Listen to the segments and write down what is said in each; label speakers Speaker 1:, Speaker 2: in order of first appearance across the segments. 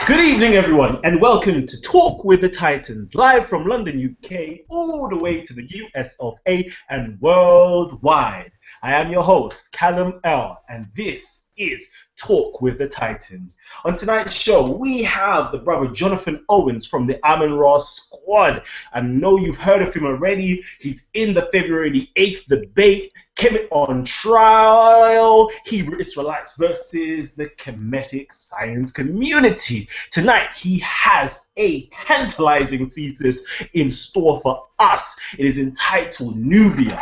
Speaker 1: Good evening, everyone, and welcome to Talk with the Titans, live from London, UK, all the way to the US of A and worldwide. I am your host, Callum L, and this is Talk with the Titans. On tonight's show, we have the brother Jonathan Owens from the Amon-Ra squad. I know you've heard of him already. He's in the February the 8th debate, Kemet on trial, Hebrew Israelites versus the Kemetic science community. Tonight, he has a tantalizing thesis in store for us. It is entitled Nubia,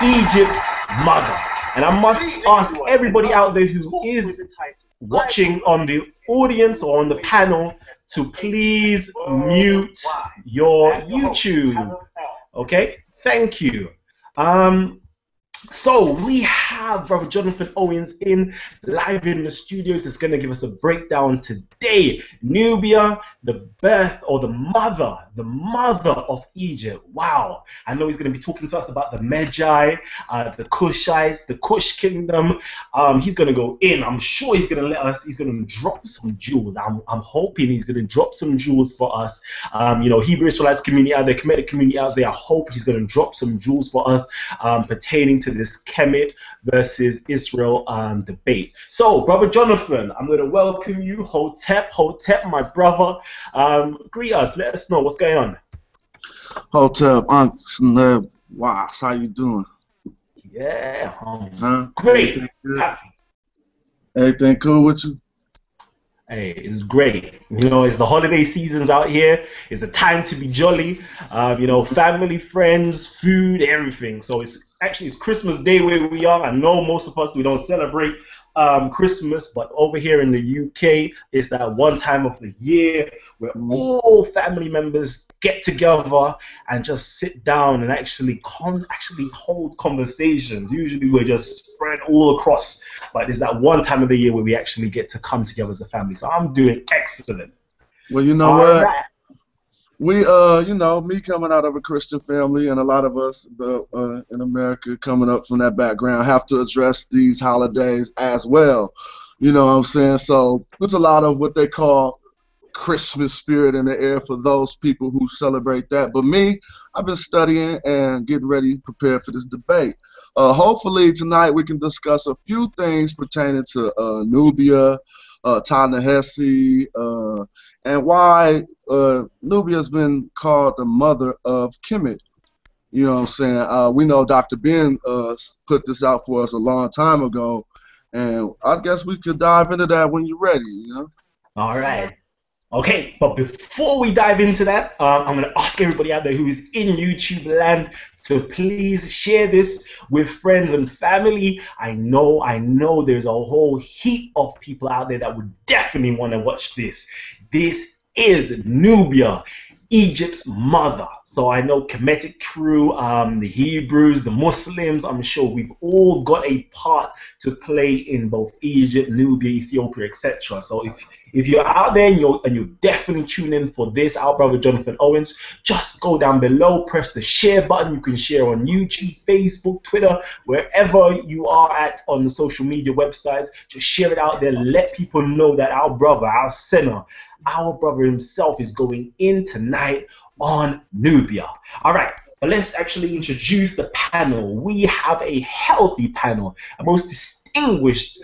Speaker 1: Egypt's mother. And I must ask everybody out there who is watching on the audience or on the panel to please mute your YouTube. Okay? Thank you. So we have Brother Jonathan Owens live in the studios. He's going to give us a breakdown today. Nubia, the birth or the mother of Egypt. Wow. I know he's going to be talking to us about the Magi, the Kushites, the Kush kingdom. He's going to go in. I'm sure he's going to he's going to drop some jewels. I'm hoping he's going to drop some jewels for us. Hebrew Israelites community out there, Kemetic community out there. I hope he's going to drop some jewels for us pertaining to this Kemet versus Israel debate. So, Brother Jonathan, I'm going to welcome you. Hotep, my brother. Greet us. Let us know what's going on.
Speaker 2: Hotep, Uncle Snub, Watts, how you doing?
Speaker 1: Yeah, great.
Speaker 2: Everything cool with you?
Speaker 1: Hey, it's great. It's the holiday seasons out here. It's a time to be jolly. Family, friends, food, everything. So it's Christmas Day where we are. I know most of us, we don't celebrate Christmas, but over here in the UK, it's that one time of the year where all family members get together and just sit down and actually hold conversations. Usually we're just spread all across, but it's that one time of the year where we actually get to come together as a family. So I'm doing excellent.
Speaker 2: Well, you know what? Right. We, me coming out of a Christian family, and a lot of us in America coming up from that background have to address these holidays as well. You know what I'm saying? So there's a lot of what they call Christmas spirit in the air for those people who celebrate that. But me, I've been studying and getting ready, prepared for this debate. Hopefully tonight we can discuss a few things pertaining to Nubia, Ta-Nehisi, and why Nubia has been called the mother of Kemet. You know what I'm saying? We know Dr. Ben put this out for us a long time ago, and I guess we could dive into that when you're ready,
Speaker 1: All right. Okay, but before we dive into that, I'm going to ask everybody out there who is in YouTube land to please share this with friends and family. I know there's a whole heap of people out there that would definitely want to watch this. This is Nubia, Egypt's mother. So I know Kemetic crew, the Hebrews, the Muslims, I'm sure we've all got a part to play in both Egypt, Nubia, Ethiopia, etc. So if you're out there and you're definitely tuning in for this, our brother Jonathan Owens, just go down below, press the share button. You can share on YouTube, Facebook, Twitter, wherever you are at on the social media websites. Just share it out there. Let people know that our brother, our sinner, our brother himself is going in tonight on Nubia. All right, but let's actually introduce the panel. We have a healthy panel, a most distinguished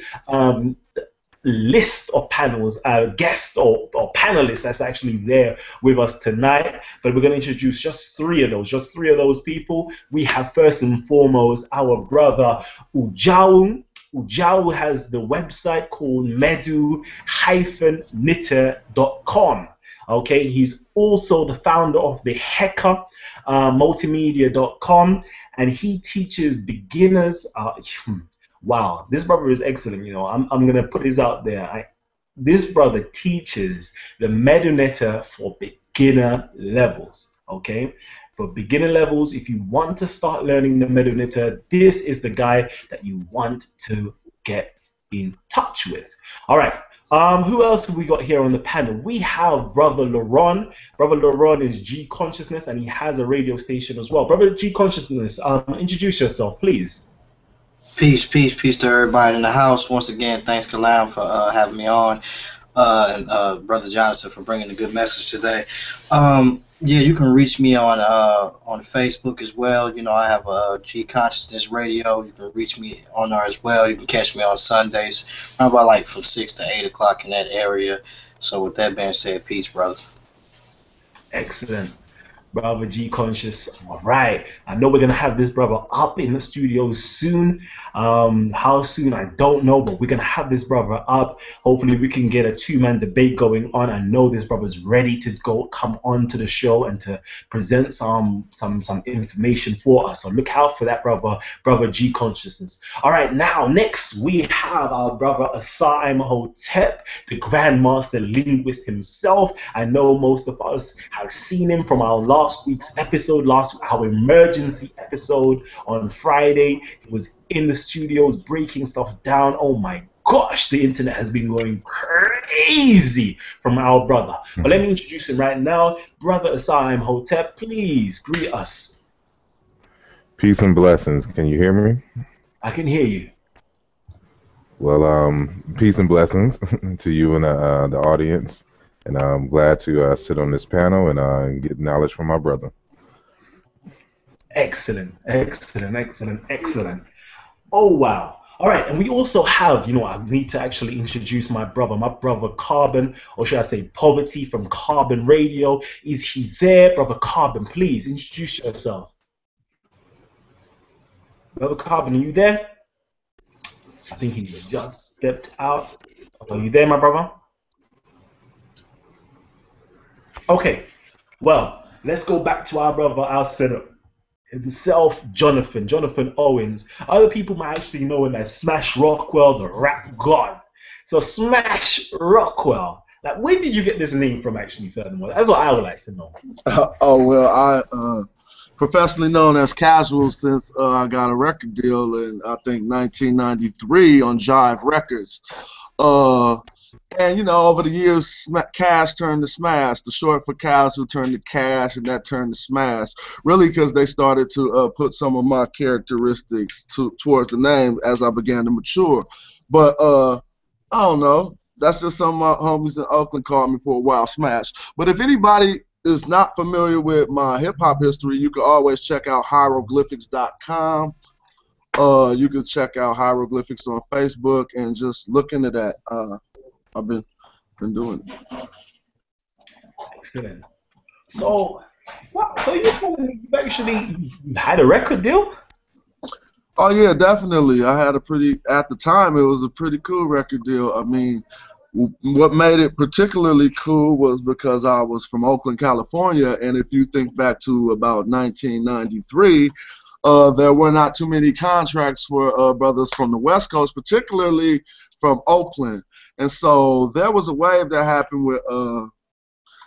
Speaker 1: list of panels, guests or panelists that's actually there with us tonight. But we're going to introduce just three of those people. We have first and foremost our brother Ujau. Ujau has the website called medu-knitter.com. Okay, he's also the founder of the Hacker multimedia.com, and he teaches beginners. Wow, this brother is excellent. I'm gonna put this out there. This brother teaches the Medu Knitter for beginner levels. Okay, for beginner levels, if you want to start learning the Medu Knitter, this is the guy that you want to get in touch with. All right. Who else have we got here on the panel? We have Brother Laurent. Brother Laurent is G Consciousness, and he has a radio station as well. Brother G Consciousness, introduce yourself, please.
Speaker 3: Peace, peace, peace to everybody in the house. Once again, thanks, Kalam, for having me on, and Brother Jonathan for bringing a good message today. Yeah, you can reach me on Facebook as well. You know, I have a G Consciousness Radio. You can reach me on there as well. You can catch me on Sundays, around about like from 6 to 8 o'clock in that area. So with that being said, peace, brothers.
Speaker 1: Excellent. Brother G Conscious. All right. I know we're gonna have this brother up in the studio soon. How soon I don't know, but we're gonna have this brother up. Hopefully we can get a two-man debate going on. I know this brother's ready to go come on to the show and to present some information for us. So look out for that, brother G Consciousness. All right, now next we have our brother Asar Imhotep, the Grandmaster Linguist himself. I know most of us have seen him from our last week's episode, our emergency episode on Friday. He was in the studios breaking stuff down. Oh my gosh, the internet has been going crazy from our brother. But let me introduce him right now. Brother Asar Imhotep, please greet us.
Speaker 4: Peace and blessings. Can you hear me?
Speaker 1: I can hear you.
Speaker 4: Well, peace and blessings to you and the audience. And I'm glad to sit on this panel and get knowledge from my brother.
Speaker 1: Excellent, excellent, excellent, excellent. Oh, wow. All right, and we also have, I need to actually introduce my brother Carbon, or should I say Poverty from Carbon Radio. Is he there? Brother Carbon, please introduce yourself. Brother Carbon, are you there? I think he just stepped out. Are you there, my brother? Okay, well, let's go back to our brother, our senator himself, Jonathan Owens. Other people might actually know him as Smash Rockwell, the rap god. So Smash Rockwell, like, where did you get this name from, actually, furthermore? That's what I would like to know.
Speaker 2: I professionally known as Casual since I got a record deal in, I think, 1993 on Jive Records. And, over the years, Cash turned to Smash. The short for Casual turned to Cash, and that turned to Smash. Really because they started to put some of my characteristics towards the name as I began to mature. But, I don't know. That's just some of my homies in Oakland called me for a while, Smash. But if anybody is not familiar with my hip-hop history, you can always check out hieroglyphics.com. You can check out Hieroglyphics on Facebook and just look into that. I've been doing it.
Speaker 1: Excellent. So, wow, so you actually had a record deal?
Speaker 2: Oh yeah, definitely. I had at the time, it was a pretty cool record deal. I mean, what made it particularly cool was because I was from Oakland, California, and if you think back to about 1993, there were not too many contracts for brothers from the West Coast, particularly from Oakland. And so there was a wave that happened with,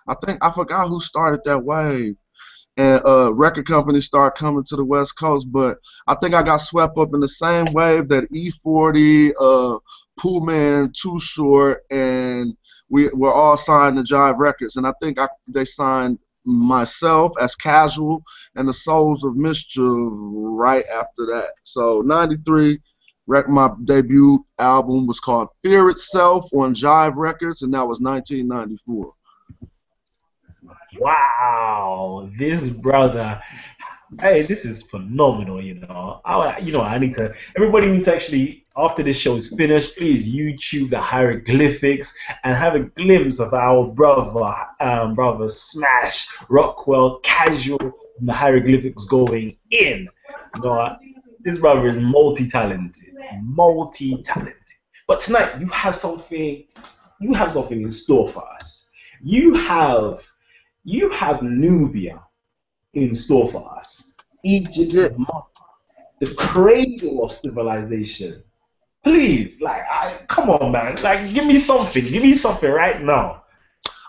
Speaker 2: I forgot who started that wave. And record companies started coming to the West Coast, but I think I got swept up in the same wave that E40, Pool Man, Too Short, and we were all signed to Jive Records. And I think they signed myself as Casual and the Souls of Mischief right after that. So 93, my debut album was called Fear Itself on Jive Records, and that was 1994.
Speaker 1: Wow, this brother, hey, this is phenomenal. Everybody needs to actually, after this show is finished, please YouTube the hieroglyphics and have a glimpse of our brother Smash Rockwell Casual and the hieroglyphics going in. This brother is multi-talented. But tonight you have something in store for us. You have Nubia in store for us. Egypt's mother, the cradle of civilization. Please, come on, man. Give me something right now.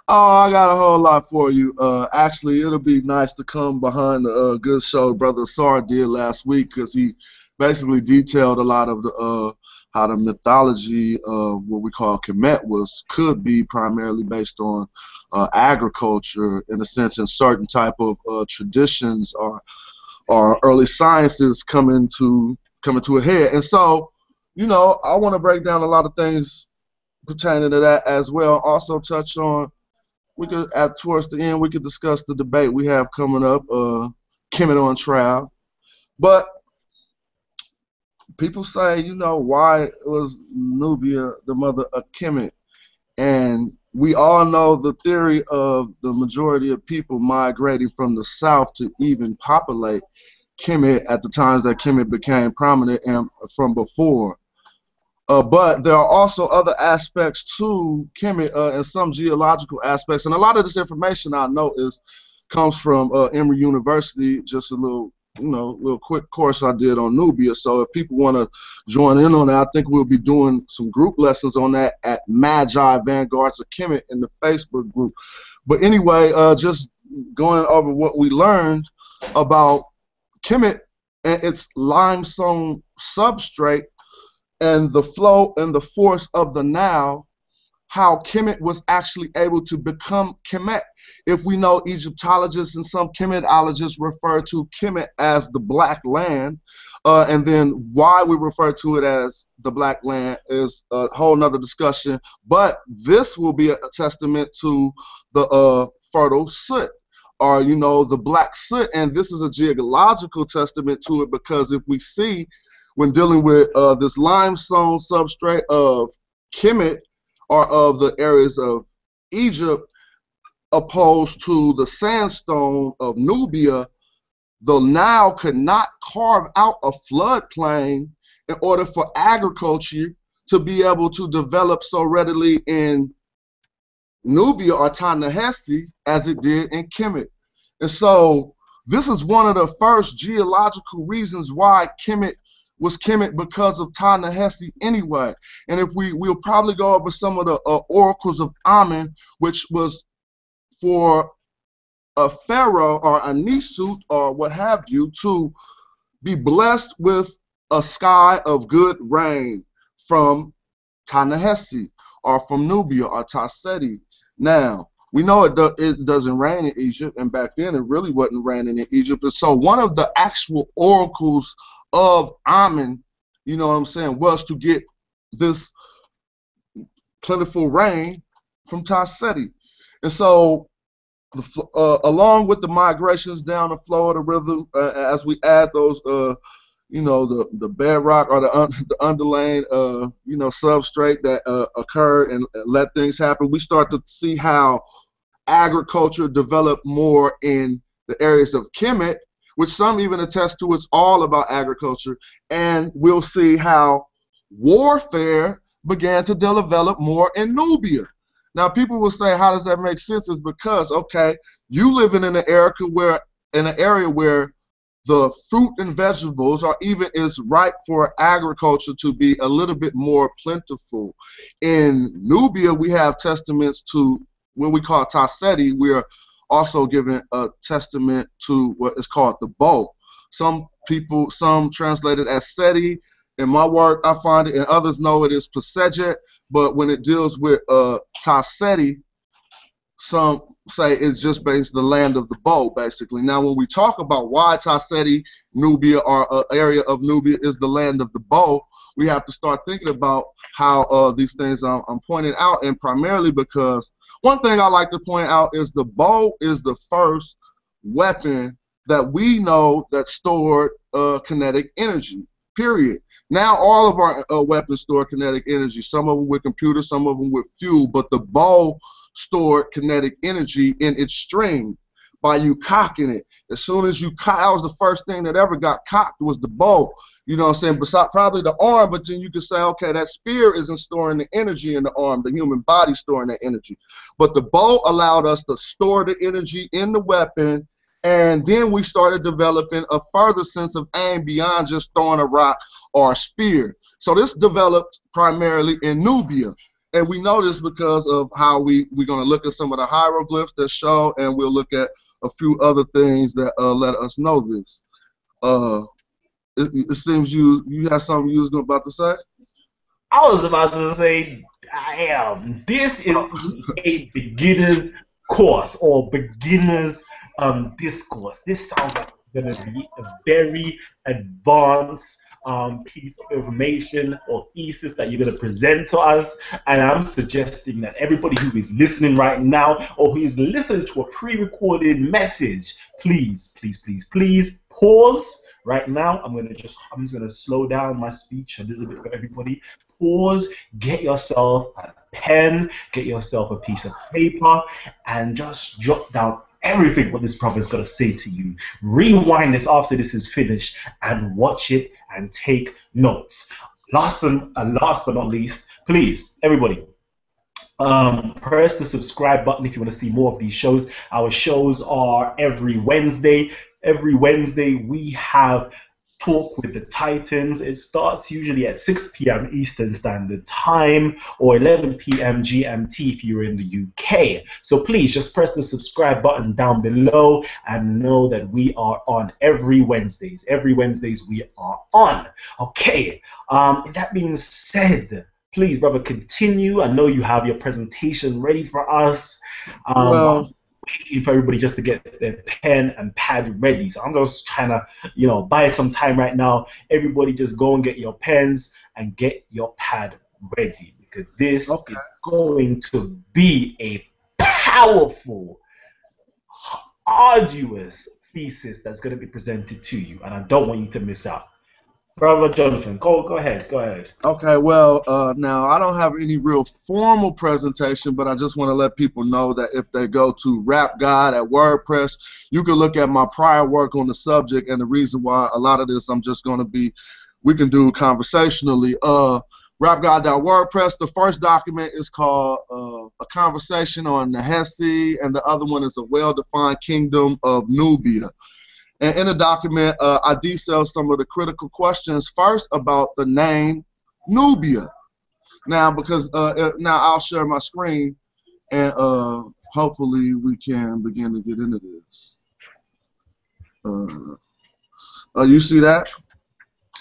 Speaker 2: Oh, I got a whole lot for you. Actually, it'll be nice to come behind the good show Brother Sar did last week, because he basically detailed a lot of the how the mythology of what we call Kemet could be primarily based on agriculture, in a sense, and certain type of traditions or early sciences come into coming to a head. And so, you know, I want to break down a lot of things pertaining to that as well. Also touch on, we could, at towards the end, we could discuss the debate we have coming up, Kemet on trial. But people say, you know, why was Nubia the mother of Kemet? And we all know the theory of the majority of people migrating from the south to even populate Kemet at the times that Kemet became prominent and from before. But there are also other aspects to Kemet and some geological aspects. And a lot of this information I know comes from Emory University, just a little, you know, little quick course I did on Nubia. So if people want to join in on that, I think we'll be doing some group lessons on that at Magi Vanguards of Kemet in the Facebook group. But anyway, just going over what we learned about Kemet and its limestone substrate and the flow and the force of the Nile, how Kemet was actually able to become Kemet. If we know Egyptologists and some Kemetologists refer to Kemet as the Black Land, and then why we refer to it as the Black Land is a whole nother discussion. But this will be a testament to the fertile soot, or, you know, the black soot. And this is a geological testament to it, because if we see, when dealing with this limestone substrate of Kemet, or of the areas of Egypt, opposed to the sandstone of Nubia, the Nile could not carve out a floodplain in order for agriculture to be able to develop so readily in Nubia or Ta-Nehisi as it did in Kemet. And so this is one of the first geological reasons why Kemet was Kemet, because of Ta-Nehisi anyway. And if we'll probably go over some of the oracles of Amen, which was for a pharaoh or a Nisut or what have you to be blessed with a sky of good rain from Ta-Nehisi or from Nubia or Ta-Seti. Now, we know it doesn't rain in Egypt, and back then it really wasn't raining in Egypt. And so one of the actual oracles of Amen, you know what I'm saying, was to get this plentiful rain from Ta-Seti. And so along with the migrations down the flow of the rhythm, as we add those you know, the bedrock or the underlying you know, substrate that occurred and let things happen, we start to see how agriculture developed more in the areas of Kemet, which some even attest to it's all about agriculture. And we'll see how warfare began to develop more in Nubia. Now, people will say, how does that make sense? It's because, okay, you living in an area where the fruit and vegetables are even is ripe for agriculture to be a little bit more plentiful. In Nubia, we have testaments to what we call Ta-Seti. We're also given a testament to what is called the bow. Some translate it as Seti. In my work, I find it, and others know it is Pasejet, but when it deals with Ta-Seti, some say it's just based the land of the bow, basically. Now, when we talk about why Ta-Seti, Nubia, or an area of Nubia is the land of the bow, we have to start thinking about how these things I'm pointing out, and primarily because one thing I like to point out is the bow is the first weapon that we know that stored kinetic energy, period. Now all of our weapons store kinetic energy, some of them with computers, some of them with fuel, but the bow stored kinetic energy in its string by you cocking it. As soon as you cock, that was the first thing that ever got cocked, was the bow. You know what I'm saying? Besides probably the arm, but then you could say, okay, that spear isn't storing the energy in the arm, the human body storing that energy. But the bow allowed us to store the energy in the weapon, and then we started developing a further sense of aim beyond just throwing a rock or a spear. So this developed primarily in Nubia. And we know this because of how we're going to look at some of the hieroglyphs that show, and we'll look at a few other things that let us know this. It seems you have something you was about to say?
Speaker 1: I was about to say, this is a beginner's course or beginner's discourse. This sounds like it's going to be a very advanced piece of information or thesis that you're going to present to us. And I'm suggesting that everybody who is listening right now or who is listening to a pre-recorded message, please, please, please, please pause right now. I'm just gonna slow down my speech a little bit for everybody. Pause, get yourself a pen, get yourself a piece of paper, and just jot down everything what this prophet is gonna say to you. Rewind this after this is finished and watch it and take notes. Last but not least, please, everybody, press the subscribe button if you want to see more of these shows. Our shows are every Wednesday. Every Wednesday we have Talk with the Titans. It starts usually at 6 p.m. Eastern Standard Time or 11 p.m. GMT if you're in the UK. So please just press the subscribe button down below and know that we are on every Wednesdays. Every Wednesdays we are on. Okay, that being said, please, brother, continue. I know you have your presentation ready for us.
Speaker 2: Well,
Speaker 1: waiting for everybody just to get their pen and pad ready. So I'm just trying to, buy some time right now. Everybody just go and get your pens and get your pad ready because this is going to be a powerful, arduous thesis that's going to be presented to you, and I don't want you to miss out. Brother Jonathan, go ahead.
Speaker 2: Okay, well, now I don't have any real formal presentation, but I just want to let people know that if they go to Rap God at WordPress, you can look at my prior work on the subject, and the reason why a lot of this we can do conversationally. RapGod.wordpress, the first document is called A Conversation on Nehesi, and the other one is A Well-Defined Kingdom of Nubia. And in the document, I detail some of the critical questions first about the name Nubia. Now, because now I'll share my screen, and hopefully we can begin to get into this. You see that?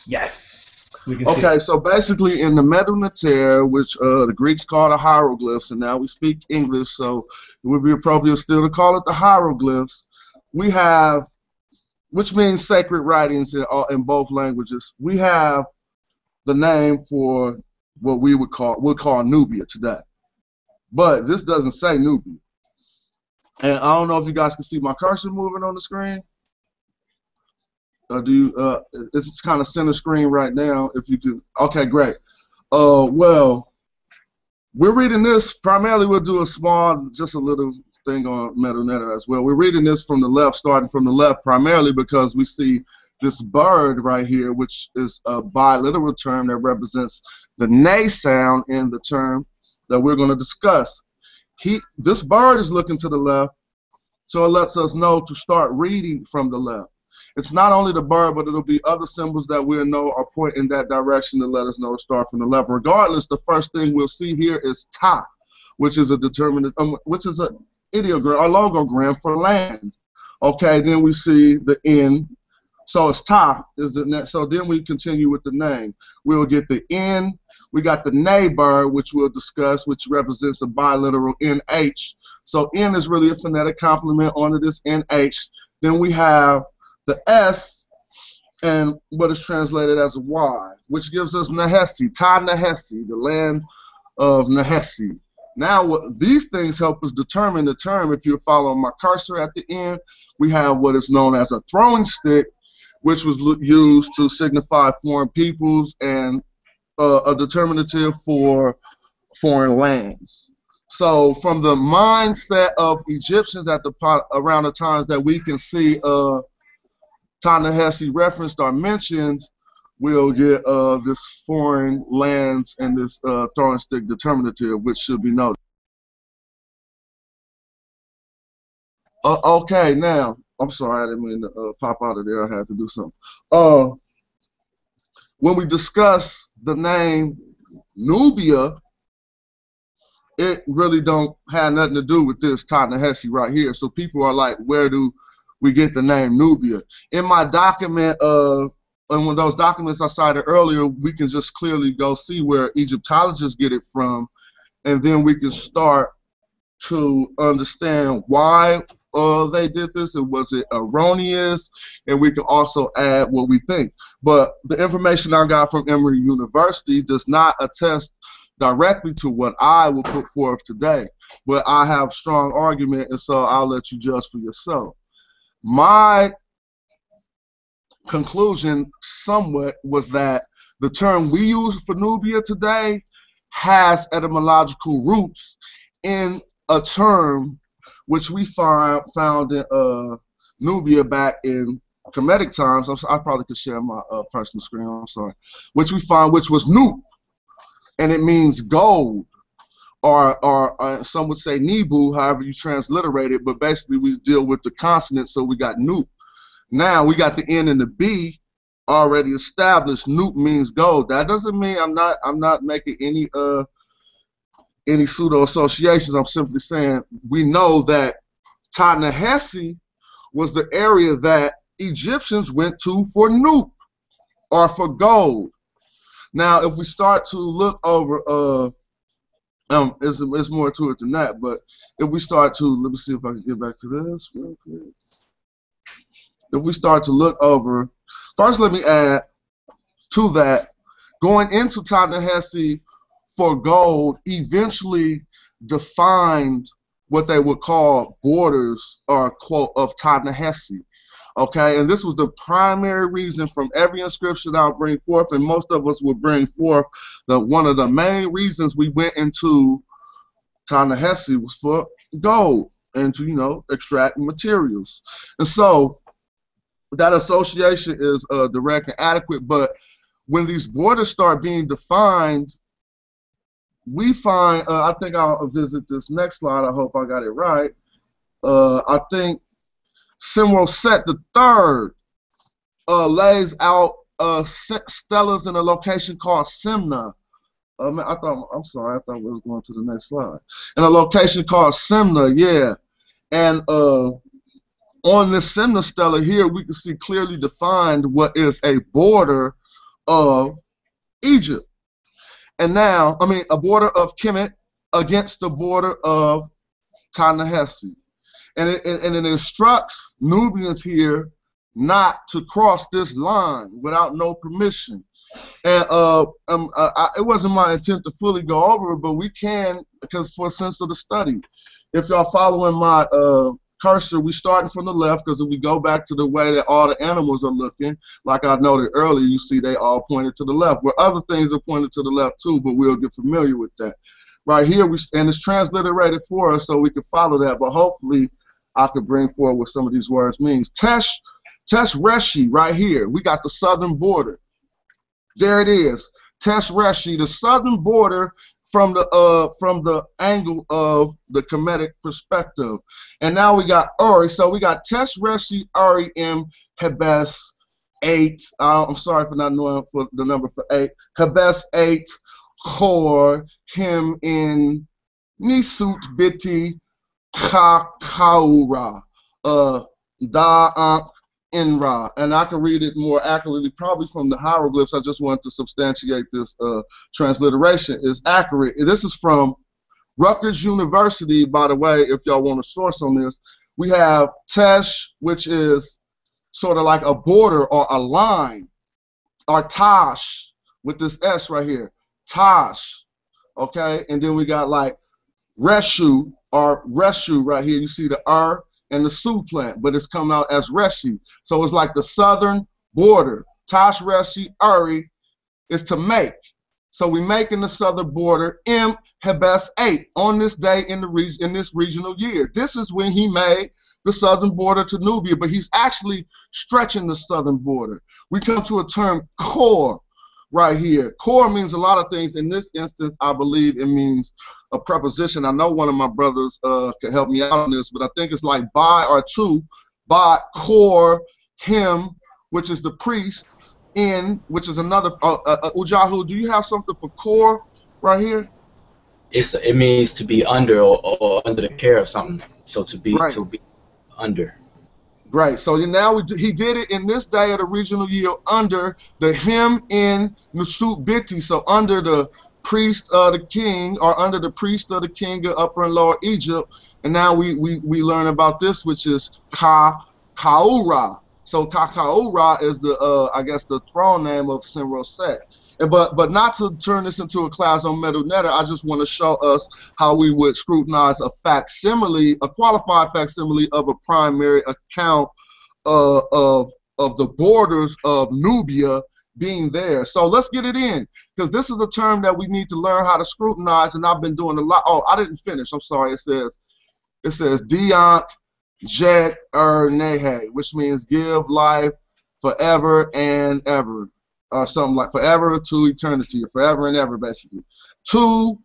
Speaker 1: Yes. We can see
Speaker 2: Okay,
Speaker 1: it.
Speaker 2: so basically in the Medu, which the Greeks call the hieroglyphs, and now we speak English, so it would be appropriate still to call it the hieroglyphs. We have, which means sacred writings in both languages. We have the name for what we'll call Nubia today. But this doesn't say Nubia. And I don't know if you guys can see my cursor moving on the screen. It's kind of center screen right now. If you can, okay, great. Well, we're reading this primarily. We'll do just a little thing on Medu as well. We're reading this from the left, starting from the left, primarily because we see this bird right here, which is a biliteral term that represents the nay sound in the term that we're going to discuss. This bird is looking to the left, so it lets us know to start reading from the left. It's not only the bird, but it'll be other symbols that we'll know are pointing in that direction to let us know to start from the left. Regardless, the first thing we'll see here is ta, which is a determinant, which is an ideogram or logogram for land. Okay, then we see the N, so it's ta is the net. So then we continue with the name. We'll get the N. We got the nay bird, which we'll discuss, which represents a biliteral NH. So N is really a phonetic complement onto this NH. Then we have the S and what is translated as a Y, which gives us Nehesi, Ta Nehesi, the land of Nehesi. Now, these things help us determine the term. If you're following my cursor at the end, we have what is known as a throwing stick, which was used to signify foreign peoples and a determinative for foreign lands. So from the mindset of Egyptians around the times that we can see Ta-Nehesi referenced or mentioned, we'll get this foreign lands and this throwing stick determinative, which should be noted. Okay, now, I'm sorry, I didn't mean to pop out of there. I had to do something. When we discuss the name Nubia, it really don't have nothing to do with this Ta-Nehesi right here. So people are like, where do we get the name Nubia? In my document, and when those documents I cited earlier, we can just clearly go see where Egyptologists get it from, and then we can start to understand why they did this, and was it erroneous? And we can also add what we think. But the information I got from Emory University does not attest directly to what I will put forth today. But I have strong argument, and so I'll let you judge for yourself. My conclusion somewhat was that the term we use for Nubia today has etymological roots in a term which we found in Nubia back in Kemetic times. I probably could share my personal screen, I'm sorry. Which we found, which was Nup, and it means gold, or some would say Nebu, however you transliterate it, but basically we deal with the consonants, so we got Nup. Now we got the N and the B already established. Nup means gold. That doesn't mean I'm not making any pseudo associations. I'm simply saying we know that Ta-Nehesi was the area that Egyptians went to for Nup, or for gold. Now, if we start to look over, there's more to it than that. But if we start to, let me see if I can get back to this real quick. If we start to look over, first let me add to that, going into Ta-Nehesi for gold eventually defined what they would call borders, or quote, of Ta-Nehesi. Okay, and this was the primary reason from every inscription I'll bring forth, and most of us will bring forth that one of the main reasons we went into Ta-Nehesi was for gold and to, you know, extract materials. And so that association is direct and adequate, but when these borders start being defined, we find, I think I'll visit this next slide, I hope I got it right. I think Simroset III lays out stelas in a location called Simna. I'm sorry, I thought we was going to the next slide. In a location called Simna, yeah. And on this Simna stela here, we can see clearly defined what is a border of Egypt. And now, I mean, a border of Kemet against the border of Ta-Nehesi. And it instructs Nubians here not to cross this line without no permission. And it wasn't my intent to fully go over it, but we can, because for a sense of the study. If y'all following my cursor, we starting from the left, because if we go back to the way that all the animals are looking, like I noted earlier, you see they all pointed to the left, where other things are pointed to the left too, but we'll get familiar with that. Right here, and it's transliterated for us so we can follow that, but hopefully I could bring forward what some of these words means. Tesh Reshi, right here, we got the southern border. There it is, Tesh Reshi, the southern border from the angle of the Kemetic perspective. And now we got Uri, so we got Tesh Reshi Uri M Hebes 8. I'm sorry for not knowing for the number for 8. Hebes 8 Chor him in Nisut Biti Chakaura Da Inra, and I can read it more accurately, probably from the hieroglyphs. I just want to substantiate this transliteration is accurate. This is from Rutgers University, by the way, if y'all want a source on this. We have Tesh, which is sort of like a border or a line, or Tash, with this S right here, Tash, okay? And then we got like Reshu, or Reshu right here. You see the R and the Su plant, but it's coming out as Reshi. So it's like the southern border. Tash Reshi Uri is to make. So we make in the southern border M Hebes 8 on this day in this regional year. This is when he made the southern border to Nubia, but he's actually stretching the southern border. We come to a term core right here. Core means a lot of things. In this instance, I believe it means a preposition. I know one of my brothers can help me out on this, but I think it's like by or to, by, core, him, which is the priest, in, which is another, Ujahu, do you have something for core right here?
Speaker 5: It means to be under, or under the care of something. So to be under.
Speaker 2: Right. So now he did it in this day of the regional year under the him in Nusut Biti, so under the priest of the king, or under the priest of the king of Upper and Lower Egypt. And now we learn about this, which is Kaura. So Kaura is the I guess the throne name of Sin-Roset. But not to turn this into a class on Medu Neter, I just want to show us how we would scrutinize a facsimile, a qualified facsimile of a primary account of the borders of Nubia being there. So let's get it in, because this is a term that we need to learn how to scrutinize, and I've been doing a lot. Oh, I didn't finish. I'm sorry. It says Diank Jet Nehe, which means give life forever and ever. Or something like forever to eternity, or forever and ever, basically. Two,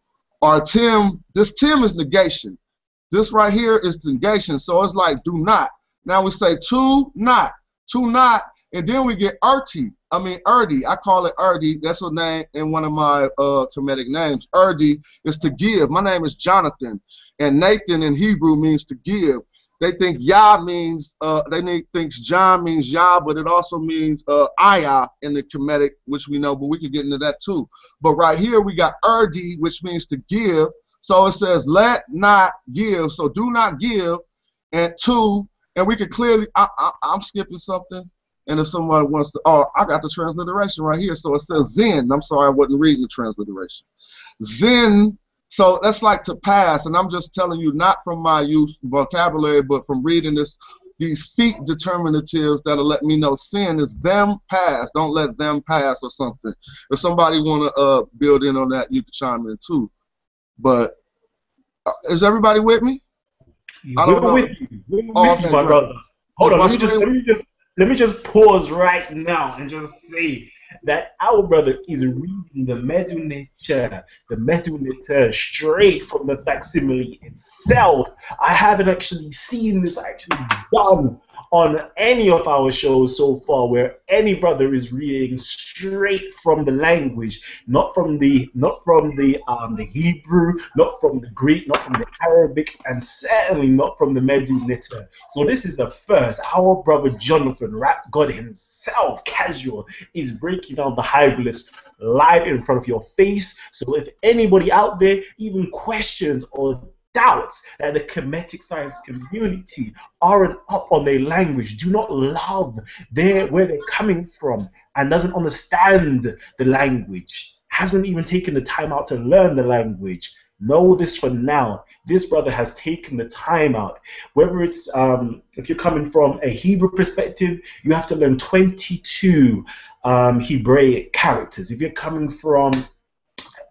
Speaker 2: or Tim, this Tim is negation. This right here is negation, so it's like do not. Now we say to not, and then we get Erdi. I call it Erdi. That's a name in one of my Kemetic names. Erdi is to give. My name is Jonathan, and Nathan in Hebrew means to give. They think Yah means, thinks John means Yah, but it also means Ayah in the Kemetic, which we know, but we could get into that too. But right here we got Erdi, which means to give. So it says let not give, so do not give, and two, and we could clearly, I'm skipping something, and if somebody wants to, oh, I got the transliteration right here. So it says Zen. I'm sorry, I wasn't reading the transliteration. Zen. So that's like to pass, and I'm just telling you not from my use vocabulary, but from reading these feet determinatives that'll let me know sin is them pass. Don't let them pass or something. If somebody want to build in on that, you can chime in too. But is everybody with me?
Speaker 1: I don't know. With you. We're with you, my brother. Hold on. Let me just pause right now and just say that our brother is reading the Medu Neter straight from the facsimile itself. I haven't actually seen this actually done on any of our shows so far, where any brother is reading straight from the language, not from the Hebrew, not from the Greek, not from the Arabic, and certainly not from the Medu Neter. So this is the first. Our brother Jonathan, Rap God himself, casual, is breaking down the hieroglyphs live in front of your face. So if anybody out there even questions or doubts that the Kemetic science community aren't up on their language, do not love where they're coming from, and doesn't understand the language, hasn't even taken the time out to learn the language, know this for now. This brother has taken the time out. Whether it's, if you're coming from a Hebrew perspective, you have to learn 22 Hebraic characters. If you're coming from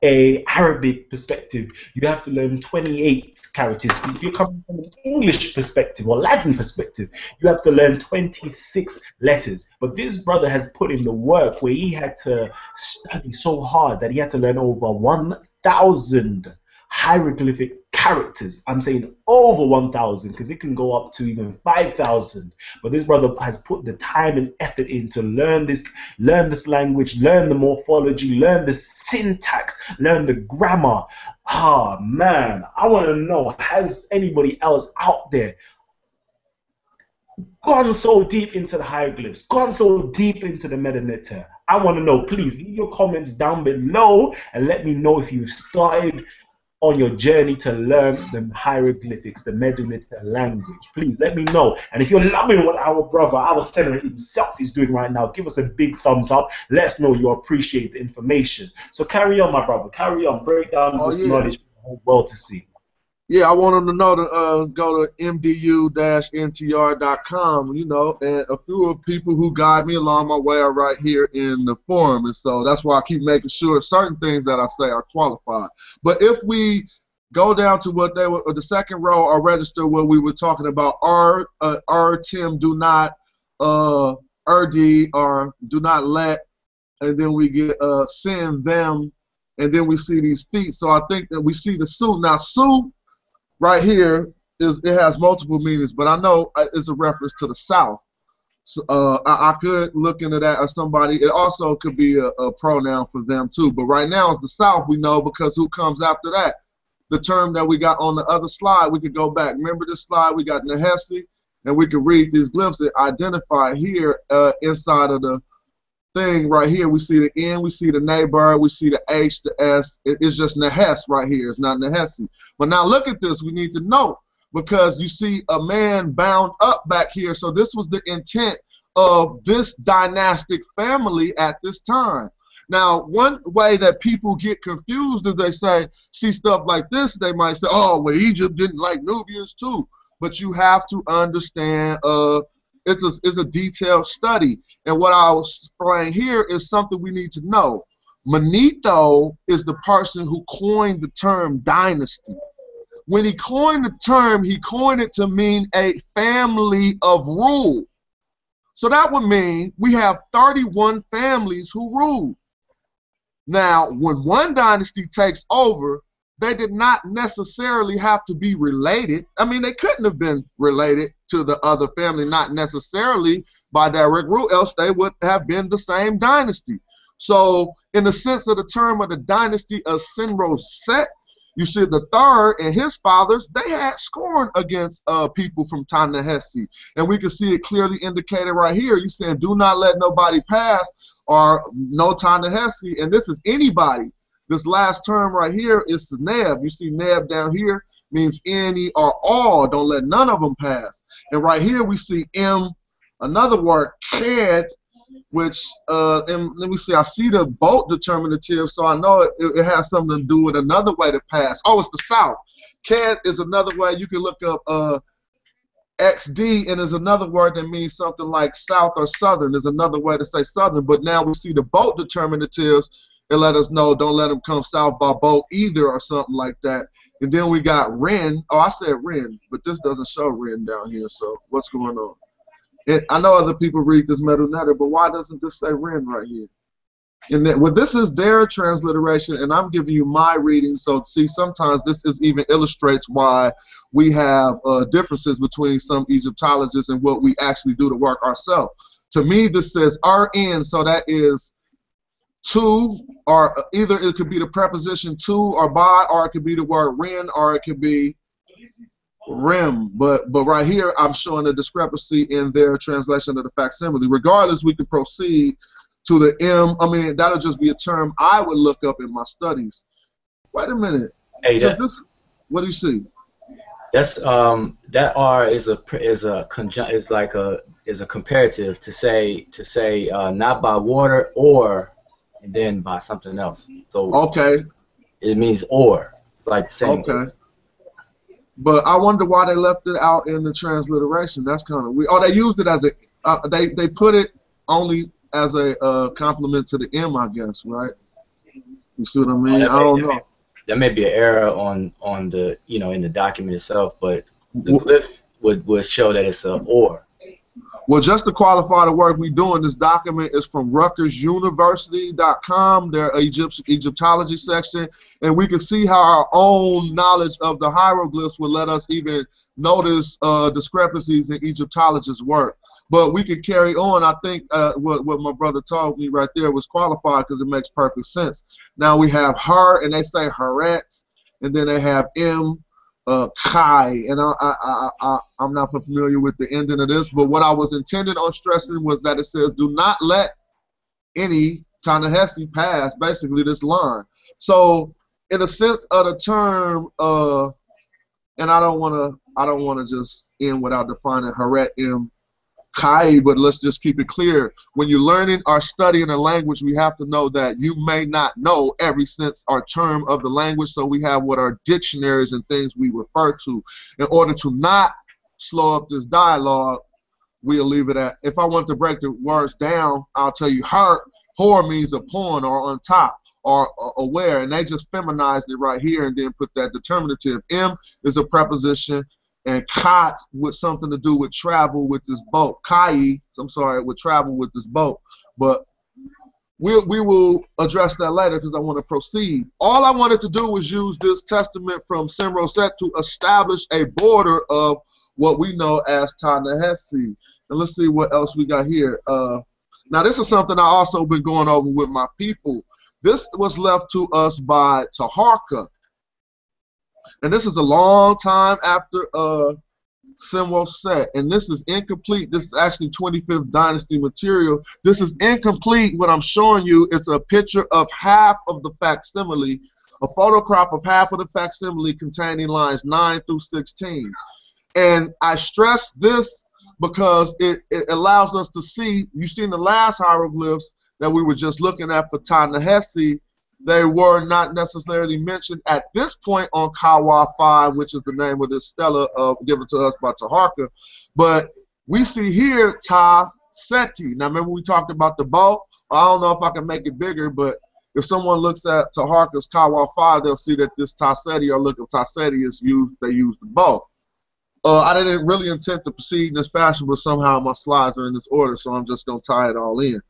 Speaker 1: a Arabic perspective, you have to learn 28 characters. If you're coming from an English perspective or Latin perspective, you have to learn 26 letters. But this brother has put in the work where he had to study so hard that he had to learn over 1,000 hieroglyphic characters. I'm saying over 1,000 because it can go up to even 5,000. But this brother has put the time and effort in to learn this language, learn the morphology, learn the syntax, learn the grammar. Ah, man, I want to know, has anybody else out there gone so deep into the hieroglyphs, gone so deep into the Medu Neter? I want to know. Please leave your comments down below and let me know if you've started on your journey to learn the hieroglyphics, the Medu Neter language. Please let me know. And if you're loving what our brother, our senator himself is doing right now, give us a big thumbs up. Let us know you appreciate the information. So carry on, my brother. Carry on. Break down this knowledge for the whole world to see.
Speaker 2: Yeah, I want them to know to go to mdu-ntr.com, you know, and a few of people who guide me along my way are right here in the forum, and so that's why I keep making sure certain things that I say are qualified. But if we go down to what they were, or the second row, or register where we were talking about Tim, do not, Erdi, or do not let, and then we get send them, and then we see these feet. So I think that we see the Su. Now, Su right here it has multiple meanings, but I know it's a reference to the South. So I could look into that as somebody. It also could be a pronoun for them too. But right now it's the South, we know, because who comes after that? The term that we got on the other slide, we could go back. Remember this slide? We got Nehesi, and we could read these glyphs that identify here inside of the thing right here. We see the N, we see the neighbor, we see the H, the S. It's just Nehes right here. It's not Nehesi. But now look at this. We need to know, because you see a man bound up back here. So this was the intent of this dynastic family at this time. Now, one way that people get confused is they see stuff like this, they might say, oh, well, Egypt didn't like Nubians too. But you have to understand it's a detailed study. And what I'll explain here is something we need to know. Manetho is the person who coined the term dynasty. When he coined the term, he coined it to mean a family of rule. So that would mean we have 31 families who rule. Now, when one dynasty takes over, they did not necessarily have to be related. I mean, they couldn't have been related to the other family, not necessarily by direct rule, else they would have been the same dynasty. So, in the sense of the term of the dynasty of Senroset, you see the third and his fathers, they had scorn against people from Ta-Nehesi. And we can see it clearly indicated right here. You're saying, do not let nobody pass, or no Ta-Nehesi. And this is anybody. This last term right here is Neb. You see Neb down here means any or all. Don't let none of them pass. And right here we see M, another word, Ked, which, and let me see, I see the boat determinative, so I know it has something to do with another way to pass. Oh, it's the south. Ked is another way. You can look up XD, and there's another word that means something like south or southern. There's another way to say southern, but now we see the boat determinatives and let us know don't let them come south by boat either, or something like that. And then we got Ren. Oh, I said Ren, but this doesn't show Ren down here, so what's going on? I know other people read this Medu Netter, but why doesn't this say Ren right here? And that, well, this is their transliteration, and I'm giving you my reading. So, see, sometimes this even illustrates why we have differences between some Egyptologists and what we actually do to work ourselves. To me, this says RN, so that is to, or either it could be the preposition to or by, or it could be the word Ren, or it could be Rim, but right here I'm showing a discrepancy in their translation of the facsimile. Regardless, we can proceed to the M. I mean, that'll just be a term I would look up in my studies. Wait a minute.
Speaker 5: Hey,
Speaker 2: what do you see?
Speaker 5: That's that R is a comparative to say not by water or and then by something else. So
Speaker 2: okay,
Speaker 5: it means or. It's like the same.
Speaker 2: Okay. But I wonder why they left it out in the transliteration. That's kind of weird. Oh, they used it as a they put it only as a complement to the M, I guess, right? You see what I mean? I don't know.
Speaker 5: There may be an error on the in the document itself, but the glyphs would show that it's a or.
Speaker 2: Well, just to qualify the work we're doing, this document is from RutgersUniversity.com, their Egyptology section, and we can see how our own knowledge of the hieroglyphs would let us even notice discrepancies in Egyptologists' work. But we can carry on. I think what my brother told me right there was qualified because it makes perfect sense. Now we have her, and they say Heret, and then they have M. Kai, and I'm not familiar with the ending of this, but what I was intended on stressing was that it says, do not let any Ta-Nehesi pass, basically this line. So, in a sense of the term, and I don't want to just end without defining Heret M. Kai, but let's just keep it clear. When you're learning or studying a language, we have to know that you may not know every sense or term of the language, so we have what are dictionaries and things we refer to. In order to not slow up this dialogue, we'll leave it at, if I want to break the words down, I'll tell you hor means upon or on top or aware, and they just feminized it right here and then put that determinative. M is a preposition, and Kat with something to do with travel with this boat. Kai, I'm sorry, with travel with this boat. But we will address that later because I want to proceed. All I wanted to do was use this testament from Senroset to establish a border of what we know as Ta-Nehesi. And let's see what else we got here. Now this is something I also been going over with my people. This was left to us by Taharka. And this is a long time after Sinwo Set, and this is incomplete. This is actually 25th Dynasty material. This is incomplete. What I'm showing you is a picture of half of the facsimile, a photocrop of half of the facsimile containing lines 9 through 16. And I stress this because it allows us to see, you've seen the last hieroglyphs that we were just looking at for Ta-Nehesi. They were not necessarily mentioned at this point on Kawa 5, which is the name of this stela given to us by Taharka. But we see here Ta-Seti. Now remember we talked about the bow? I don't know if I can make it bigger, but if someone looks at Taharka's Kawa 5, they'll see that this Ta-Seti, or look at Ta-Seti, is used, they use the bow. I didn't really intend to proceed in this fashion, but somehow my slides are in this order, so I'm just going to tie it all in.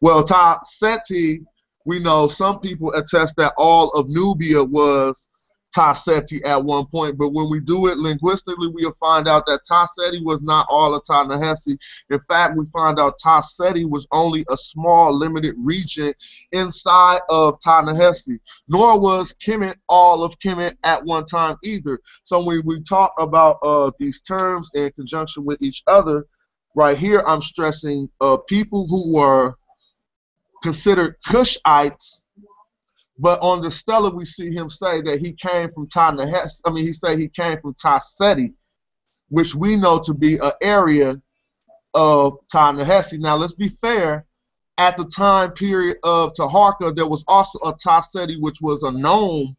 Speaker 2: Well, Ta-Seti, we know some people attest that all of Nubia was Ta-Seti at one point, but when we do it linguistically, we'll find out that Ta-Seti was not all of Ta-Nehesi. In fact, we find out Ta-Seti was only a small, limited region inside of Ta-Nehesi, nor was Kemet all of Kemet at one time either. So when we talk about these terms in conjunction with each other, right here I'm stressing people who were considered Cushites. But on the stela, we see him say that he came from Ta-Nehesi. I mean, he said he came from Ta-Seti, which we know to be an area of Ta-Nehesi. Now, let's be fair. At the time period of Taharka, there was also a Ta-Seti, which was a nome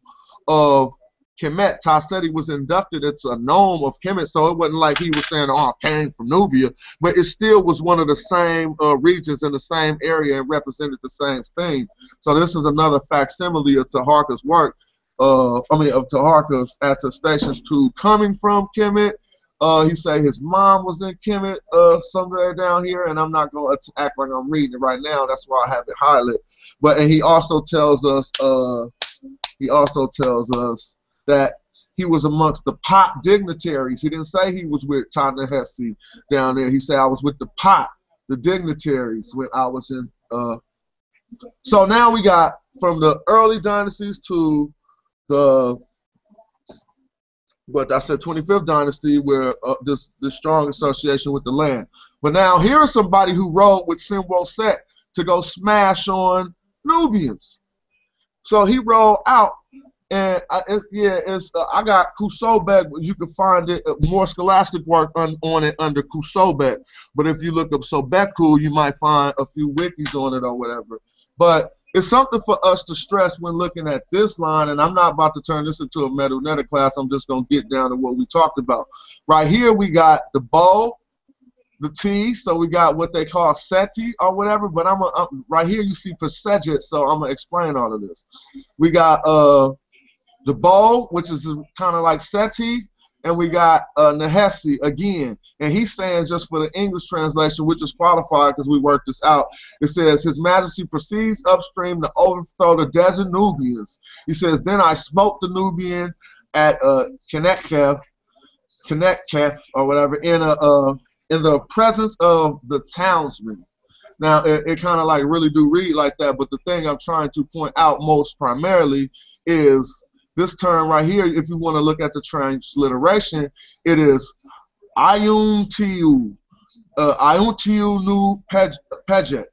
Speaker 2: of Kemet. Ta-Seti was inducted. It's a nome of Kemet, so it wasn't like he was saying, oh, I came from Nubia. But it still was one of the same regions in the same area and represented the same thing. So this is another facsimile of Taharka's work, of Taharka's attestations to coming from Kemet. He say his mom was in Kemet somewhere down here, and I'm not going to act like I'm reading it right now. That's why I have it highlighted. But and he also tells us that he was amongst the pot dignitaries. He didn't say he was with Ta-Nehesi down there. He said, I was with the pot, the dignitaries, when I was in. So now we got from the early dynasties to the, what I said, 25th dynasty, where this strong association with the land. But now here is somebody who rode with Sinwo Set to go smash on Nubians. So he rode out. And I got Kusobek. You can find it more scholastic work on it under Kusobek. But if you look up Sobeku, you might find a few wikis on it or whatever. But it's something for us to stress when looking at this line. And I'm not about to turn this into a Medu Netta class. I'm just going to get down to what we talked about. Right here we got the bow, the T. So we got what they call seti or whatever. But right here you see Pasejet. So I'm going to explain all of this. We got the bow, which is kind of like Seti, and we got Nehesi again. And he's saying, just for the English translation, which is qualified because we worked this out, it says, His Majesty proceeds upstream to overthrow the desert Nubians. He says, then I smote the Nubian at Kenetkef or whatever in the presence of the townsmen. Now, it kind of like really do read like that, but the thing I'm trying to point out most primarily is this term right here. If you want to look at the transliteration, it is Ayun Tiu Nu Pejet.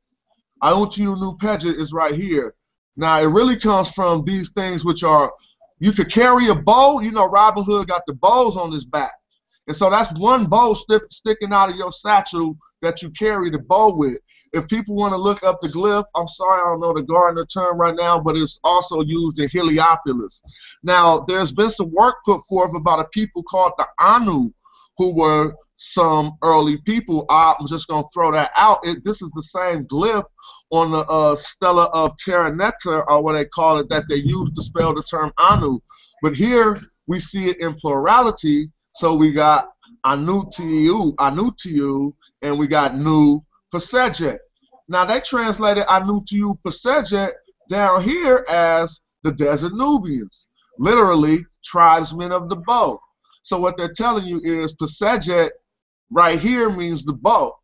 Speaker 2: Ayun Tiu Nu Pejet is right here. Now, it really comes from these things which are, you could carry a bow. You know, Robin Hood got the bows on his back. And so that's one bow sticking out of your satchel that you carry the bow with. If people want to look up the glyph, I'm sorry, I don't know the Gardner term right now, but it's also used in Heliopolis. Now, there's been some work put forth about a people called the Anu, who were some early people. I'm just going to throw that out. This is the same glyph on the stela of Terraneta, or what they call it, that they use to spell the term Anu. But here we see it in plurality, so we got Anutiu, and we got Nu Pasejet. Now they translated Anutiu Pasejet down here as the desert Nubians, literally tribesmen of the bow. So what they're telling you is Pasejet right here means the bow.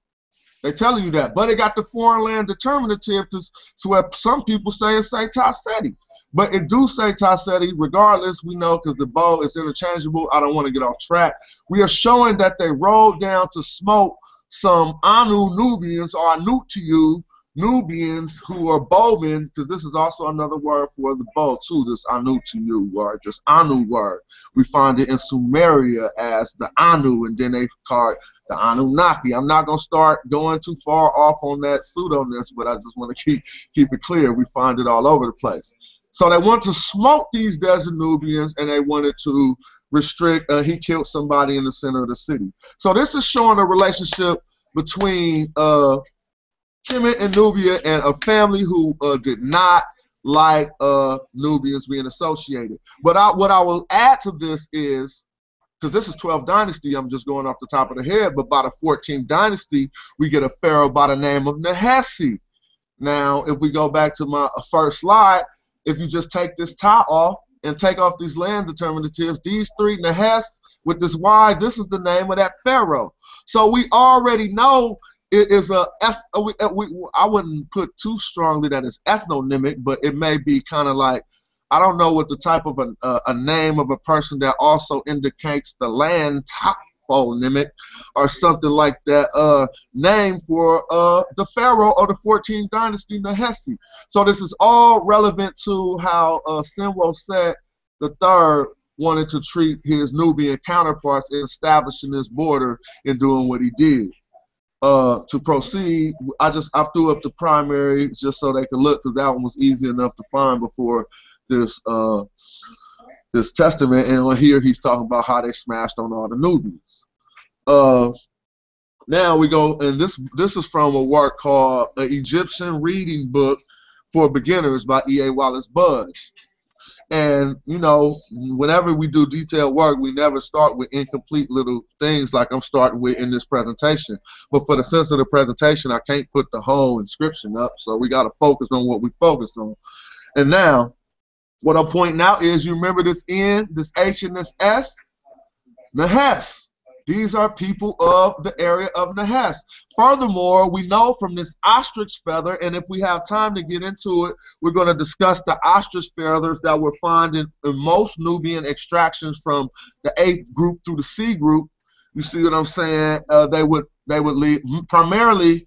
Speaker 2: They telling you that. But it got the foreign land determinative to where some people say Taseti. But it do say Taseti, regardless, we know, because the bow is interchangeable. I don't want to get off track. We are showing that they rolled down to smoke some Anu Nubians, or Anu to you, Nubians who are bowmen, because this is also another word for the bow too, this Anu to you word, this Anu word. We find it in Sumeria as the Anu, and then they call it the Anunnaki. I'm not going to start going too far off on that pseudoness, but I just want to keep it clear. We find it all over the place. So they want to smoke these desert Nubians, and they wanted to restrict, he killed somebody in the center of the city. So this is showing a relationship between Kemet and Nubia, and a family who did not like Nubians being associated. But what I will add to this is, because this is 12th dynasty, I'm just going off the top of the head, but by the 14th dynasty, we get a pharaoh by the name of Nehesi. Now, if we go back to my first slide, if you just take this tie off and take off these land determinatives, these three, Nehes with this Y, this is the name of that pharaoh. So we already know it is I wouldn't put too strongly that it's ethnonymic, but it may be kind of like, I don't know what the type of a name of a person that also indicates the land, toponymic or something like that, name for the pharaoh of the 14th dynasty, Nehesi. So this is all relevant to how Senwo said the third wanted to treat his Nubian counterparts in establishing this border and doing what he did. To proceed, I threw up the primary just so they could look, because that one was easy enough to find before this this testament. And here he's talking about how they smashed on all the Nubians. Now we go, and this is from a work called An Egyptian Reading Book for Beginners by E.A. Wallace Budge. And, you know, whenever we do detailed work, we never start with incomplete little things like I'm starting with in this presentation. But for the sense of the presentation, I can't put the whole inscription up, so we got to focus on what we focus on. And now, what I'm pointing out is, you remember this N, this H, and this S? Nehes. These are people of the area of Nehes. Furthermore, we know from this ostrich feather, and if we have time to get into it, we're going to discuss the ostrich feathers that we're finding in most Nubian extractions from the 8th group through the C group. You see what I'm saying? They would lead primarily,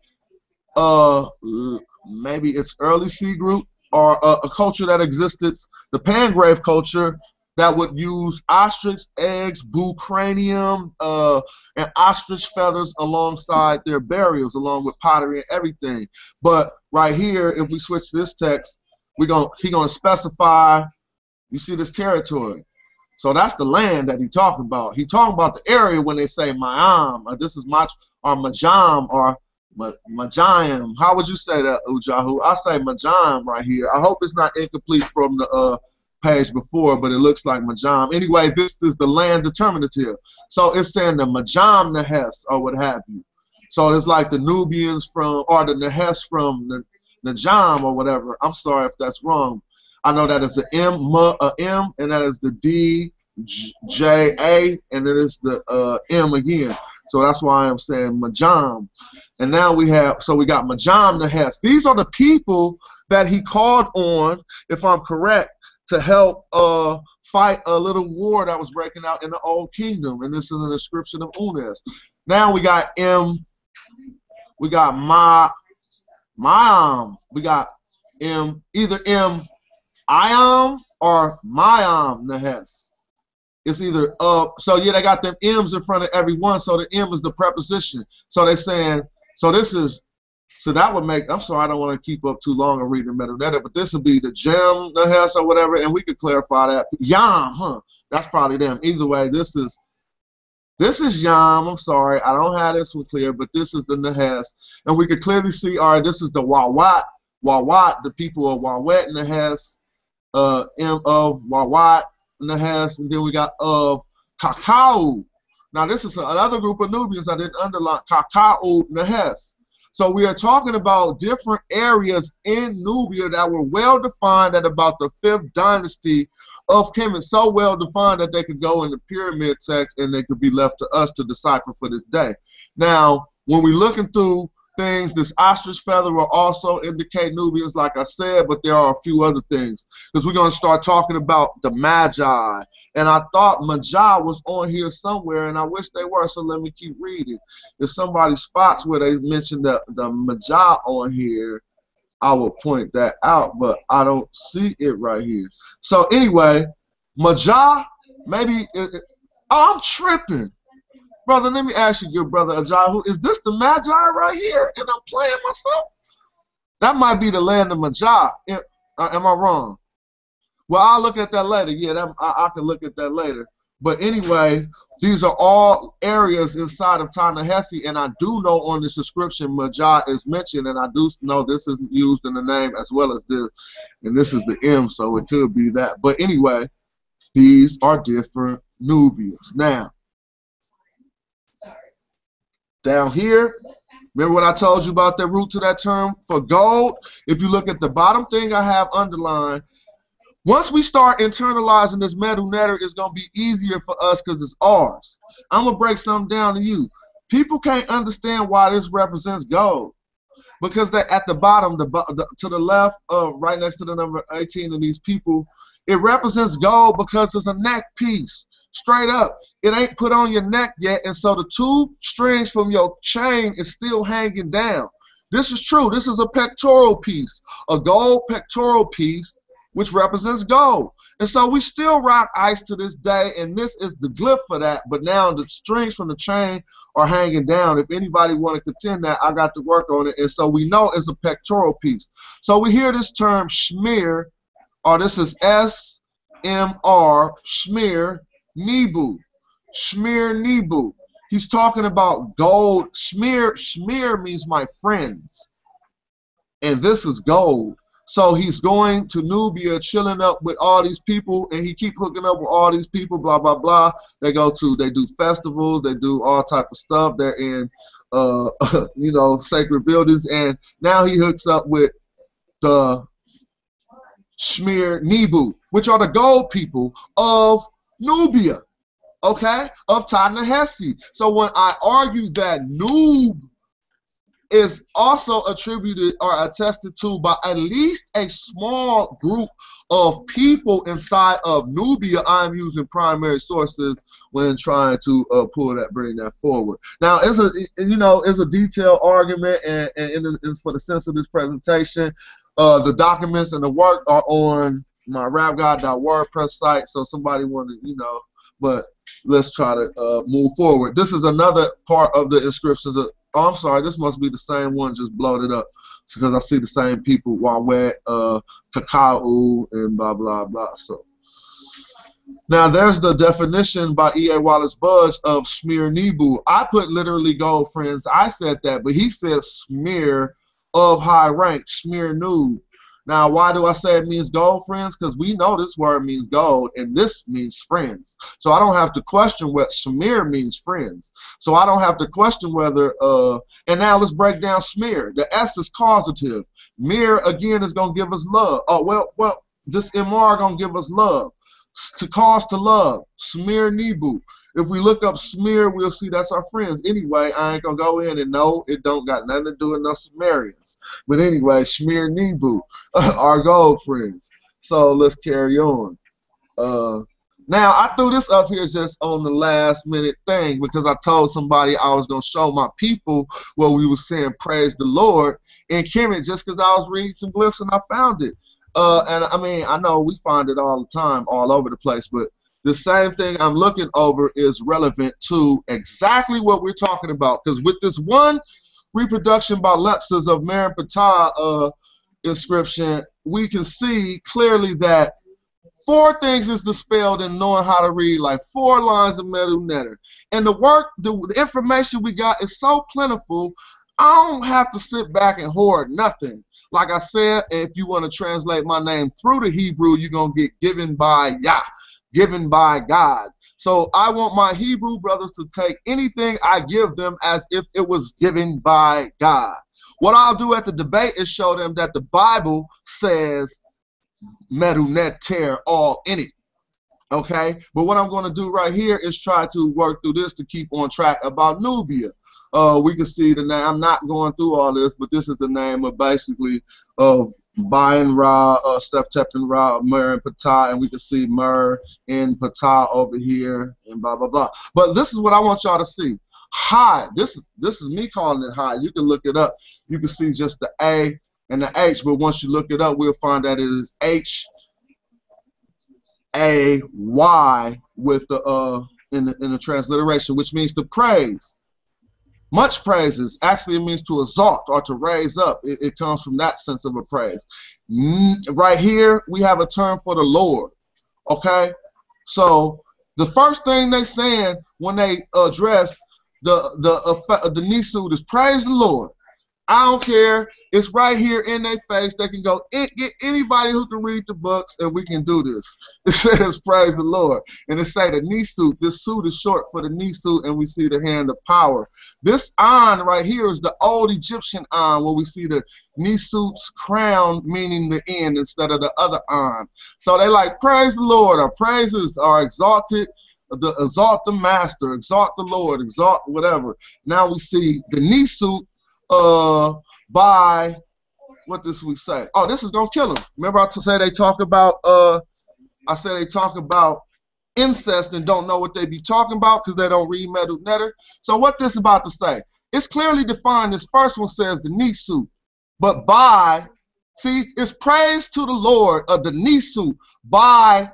Speaker 2: maybe it's early C group, or a culture that existed, the Pangrave culture, that would use ostrich eggs, bull cranium, and ostrich feathers alongside their burials, along with pottery and everything. But right here, if we switch this text, he's gonna specify. You see this territory, so that's the land that he's talking about. He's talking about the area when they say Mayam, or this is or Majam, or Majayim. How would you say that, Ujahu? I say Majam right here. I hope it's not incomplete from the page before, but it looks like Majam. Anyway, this is the land determinative. So it's saying the Majam Nehes, or what have you. So it's like the Nubians from, or the Nehes from the Najam, or whatever. I'm sorry if that's wrong. I know that is the M, and that is the D, J, A, and it is the M again. So that's why I'm saying Majam. And now we got Majam Nehes. These are the people that he called on, if I'm correct, to help fight a little war that was breaking out in the Old Kingdom. And this is an inscription of Unes. Now we got M, we got Mayam, we got M, either M Iam or Mayam Nehes. It's either so yeah, they got them M's in front of every one, so the M is the preposition. So they're saying, so this is, so that would make, I'm sorry, I don't want to keep up too long and read the Medu, but this would be the Gem, Nehes, or whatever, and we could clarify that. Yam, that's probably them. Either way, this is Yam. I'm sorry, I don't have this one clear, but this is the Nehes. And we could clearly see, all right, this is the Wawat, the people of Wawet Nehes, M of Wawat Nehes, and then we got of Kakao. Now this is another group of Nubians I didn't underline, Kakao Nehes. So we are talking about different areas in Nubia that were well defined at about the 5th dynasty of Kemet, so well defined that they could go in the pyramid text and they could be left to us to decipher for this day. Now, when we're looking through things. This ostrich feather will also indicate Nubians, like I said, but there are a few other things. Because we're going to start talking about the Magi. And I thought Madjai was on here somewhere, and I wish they were, so let me keep reading. If somebody spots where they mentioned the Magi on here, I will point that out, but I don't see it right here. So anyway, Madjai, maybe, oh, I'm tripping. Brother, let me ask you, good brother Ajay, is this the Magi right here, and I'm playing myself? That might be the land of Magi. Am I wrong? Well, I'll look at that later. Yeah, I can look at that later. But anyway, these are all areas inside of Ta-Nehisi, and I do know on the subscription Magi is mentioned, and I do know this isn't used in the name as well as this, and this is the M, so it could be that. But anyway, these are different Nubians. Now, down here, remember what I told you about the root to that term for gold? If you look at the bottom thing I have underlined, once we start internalizing this Medu netter, it's going to be easier for us because it's ours. I'm going to break something down to you. People can't understand why this represents gold. Because they're at the bottom, to the left, right next to the number 18 of these people, it represents gold because it's a neck piece. Straight up. It ain't put on your neck yet, and so the 2 strings from your chain is still hanging down. This is true. This is a pectoral piece, a gold pectoral piece, which represents gold. And so we still rock ice to this day, and this is the glyph for that, but now the strings from the chain are hanging down. If anybody want to contend that, I got to work on it, and so we know it's a pectoral piece. So we hear this term shmir, or this is S-M-R, shmir, Nebu, Shmir Nebu. He's talking about gold. Shmir means my friends. And this is gold. So he's going to Nubia, chilling up with all these people, and he keep hooking up with all these people, blah, blah, blah. They do festivals, they do all type of stuff. They're in, you know, sacred buildings. And now he hooks up with the Shmir Nebu, which are the gold people of Nubia, okay, of Ta-Nehisi. So when I argue that Nub is also attributed or attested to by at least a small group of people inside of Nubia, I'm using primary sources when trying to bring that forward. Now, it's a detailed argument, and it's for the sense of this presentation. The documents and the work are on my rapguy.wordpress site, so somebody wanted, but let's try to move forward. This is another part of the inscriptions. Oh, I'm sorry, this must be the same one, just blowed it up. Because I see the same people, Wawet, Takau, and blah, blah, blah. So now there's the definition by E.A. Wallace Budge of Shmir Nebu. I put literally gold, friends. I said that, but he said smear of high rank, Shmir Nub. Now, why do I say it means gold, friends? Because we know this word means gold, and this means friends. So I don't have to question what Shmir means, friends. So I don't have to question whether, and now let's break down Shmir. The S is causative. Mir, again, is going to give us love. Oh, well, this MR going to give us love. To cause to love. Shmir Nebu. If we look up Shmir, we'll see that's our friends. Anyway, I ain't going to go in and no, it don't got nothing to do with no Sumerians. But anyway, Shmir Nebu, our gold friends. So let's carry on. Now, I threw this up here just on the last minute thing because I told somebody I was going to show my people where we were saying praise the Lord in Kemet just because I was reading some glyphs and I found it. And I mean, I know we find it all the time, all over the place, but the same thing I'm looking over is relevant to exactly what we're talking about. Because with this one reproduction by Lepsis of Merin Ptah inscription, we can see clearly that 4 things is dispelled in knowing how to read, like 4 lines of Medu Netter. And the information we got is so plentiful, I don't have to sit back and hoard nothing. Like I said, if you want to translate my name through the Hebrew, you're going to get given by Yah, given by God. So I want my Hebrew brothers to take anything I give them as if it was given by God. What I'll do at the debate is show them that the Bible says Medu Netter all in it. Okay? But what I'm going to do right here is try to work through this to keep on track about Nubia. We can see the name. I'm not going through all this, but this is the name of basically of Bayan Ra, Septep and Ra, Mer and Ptah, and we can see Mer in Ptah over here, and blah blah blah. But this is what I want y'all to see. High. This is me calling it high. You can look it up. You can see just the A and the H, but once you look it up, we'll find that it is H-A-Y with the in the transliteration, which means to praise. Much praises. Actually, it means to exalt or to raise up. It comes from that sense of a praise. Right here, we have a term for the Lord. Okay? So the first thing they saying when they address the Nisud is praise the Lord. I don't care. It's right here in their face. They can go get anybody who can read the books, and we can do this. It says praise the Lord. And it say the Nisud. This suit is short for the Nisud, and we see the hand of power. This An right here is the old Egyptian An, where we see the Nisud's crown, meaning the end, instead of the other An. So they like praise the Lord. Our praises are exalted. Exalt the Master, exalt the Lord, exalt whatever. Now we see the Nisud by, what this we say? Oh, this is gonna kill him. Remember I say they talk about I said they talk about incest and don't know what they be talking about because they don't read Medu Netter. So what this about to say? It's clearly defined. This first one says the Nisud, but by, see, it's praise to the Lord of the Nisud by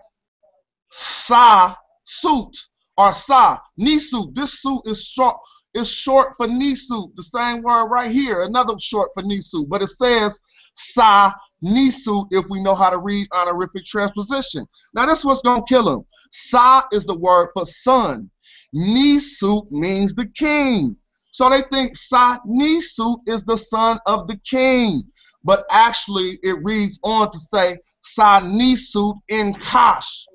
Speaker 2: Sa suit or Sa Nisud. This suit is short. It's short for Nisud, the same word right here, another short for Nisud, but it says Sa Nisud if we know how to read honorific transposition. Now this is what's going to kill him. Sa is the word for son. Nisud means the king. So they think Sa Nisud is the son of the king, but actually it reads on to say Sa Nisud in Kash.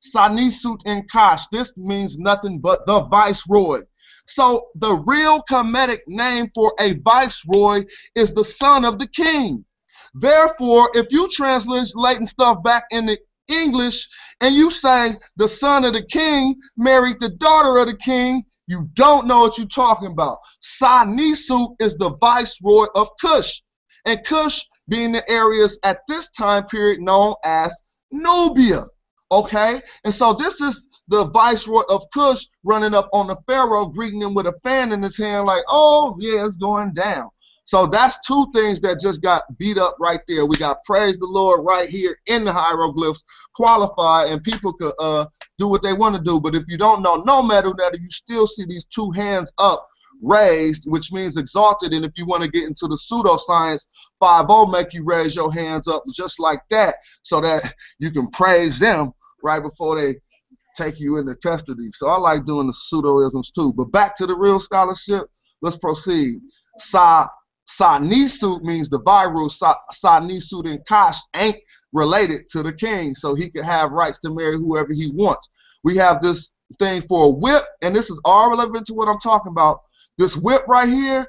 Speaker 2: Sa Nisud in Kash. This means nothing but the viceroy. So the real Kemetic name for a viceroy is the son of the king. Therefore, if you translating stuff back into English and you say the son of the king married the daughter of the king, you don't know what you're talking about. Sa Nisud is the viceroy of Kush, and Kush being the areas at this time period known as Nubia. Okay, and so this is the viceroy of Kush running up on the pharaoh, greeting him with a fan in his hand, like, oh yeah, it's going down. So that's two things that just got beat up right there. We got praise the Lord right here in the hieroglyphs, qualified, and people could do what they want to do. But if you don't know no Medu Netter, you still see these two hands up raised, which means exalted. And if you want to get into the pseudoscience, 5-0 make you raise your hands up just like that so that you can praise them right before they take you into custody. So I like doing the pseudoisms too. But back to the real scholarship, let's proceed. Sa Nisud means the viral. Sa Nisud in Kash ain't related to the king, so he could have rights to marry whoever he wants. We have this thing for a whip, and this is all relevant to what I'm talking about. This whip right here,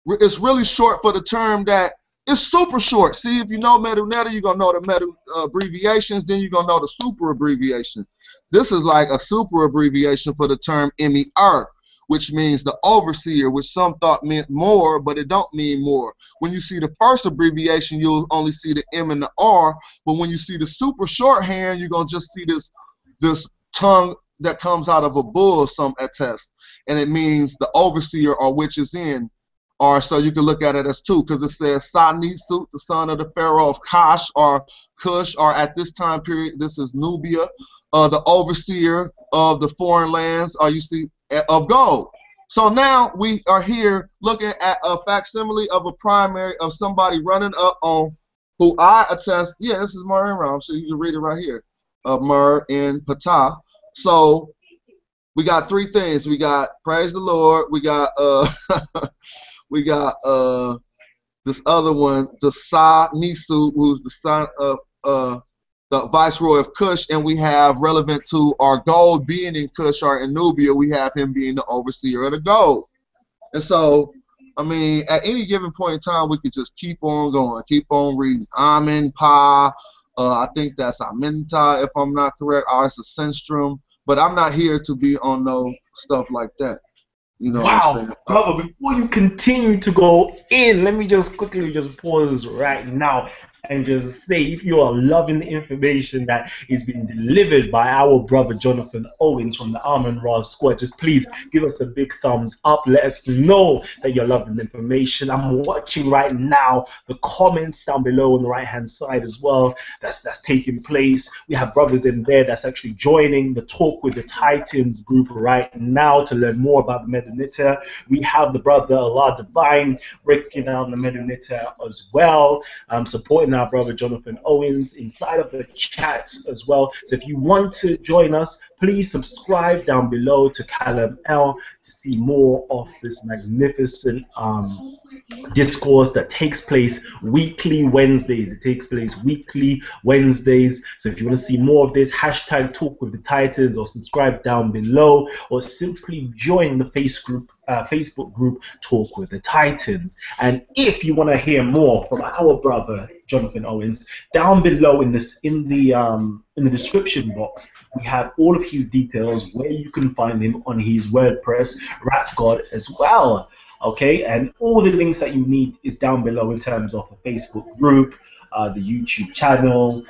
Speaker 2: it's really short for the term that it's super short. See, if you know Medu Netter, you're going to know the Medu abbreviations, then you're going to know the super abbreviation. This is like a super abbreviation for the term Emi-er, which means the overseer, which some thought meant more, but it don't mean more. When you see the first abbreviation, you'll only see the M and the R, but when you see the super shorthand, you're going to just see this tongue that comes out of a bull, some attest, and it means the overseer or which is in. Or so you can look at it as two, because it says Sa Nisud, the son of the pharaoh of Kash or Kush, or at this time period, this is Nubia, the overseer of the foreign lands, or you see, of gold. So now we are here looking at a facsimile of a primary of somebody running up on who I attest, yeah, this is Mer and Ram, so you can read it right here, Mer in Ptah. So we got three things. We got praise the Lord, we got we got this other one, the Sa Nisud, who's the son of the viceroy of Kush, and we have relevant to our gold being in Kush or in Nubia, we have him being the overseer of the gold. And so, I mean, at any given point in time, we could just keep on going, keep on reading. Amen, Pa, I think that's Aminta, if I'm not correct, or it's a Senstrom, but I'm not here to be on no stuff like that. You know what I'm
Speaker 1: Wow,
Speaker 2: saying?
Speaker 1: brother, before you continue to go in, let me just quickly just pause right now and just say if you are loving the information that is being delivered by our brother Jonathan Owens from the Arm Raw Squad, just please give us a big thumbs up. Let us know that you're loving the information. I'm watching right now the comments down below on the right hand side as well. That's taking place. We have brothers in there that's actually joining the Talk with the Titans group right now to learn more about the Medu. We have the brother Allah Divine breaking down the Medu as well, supporting our brother Jonathan Owens inside of the chats as well. So if you want to join us, please subscribe down below to Callum L to see more of this magnificent discourse that takes place weekly Wednesdays. It takes place weekly Wednesdays. So if you want to see more of this, hashtag Talk with the Titans, or subscribe down below, or simply join the Facebook group Talk with the Titans. And if you want to hear more from our brother Jonathan Owens, down below in the description box, we have all of his details where you can find him on his WordPress Rap God as well. Okay, and all the links that you need is down below in terms of the Facebook group, the YouTube channel,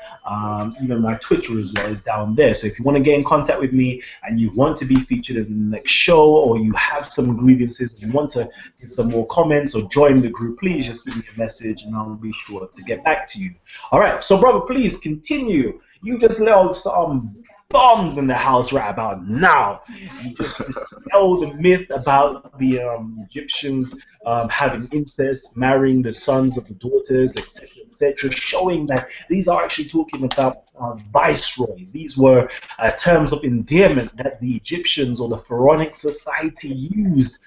Speaker 1: even my Twitter as well is down there. So if you want to get in contact with me and you want to be featured in the next show, or you have some grievances, you want to give some more comments or join the group, please just give me a message and I'll be sure to get back to you. All right, so brother, please continue. You just let off some bombs in the house right about now. You just dispel the myth about the Egyptians having incest, marrying the sons of the daughters, etc., showing that these are actually talking about viceroys. These were terms of endearment that the Egyptians or the pharaonic society used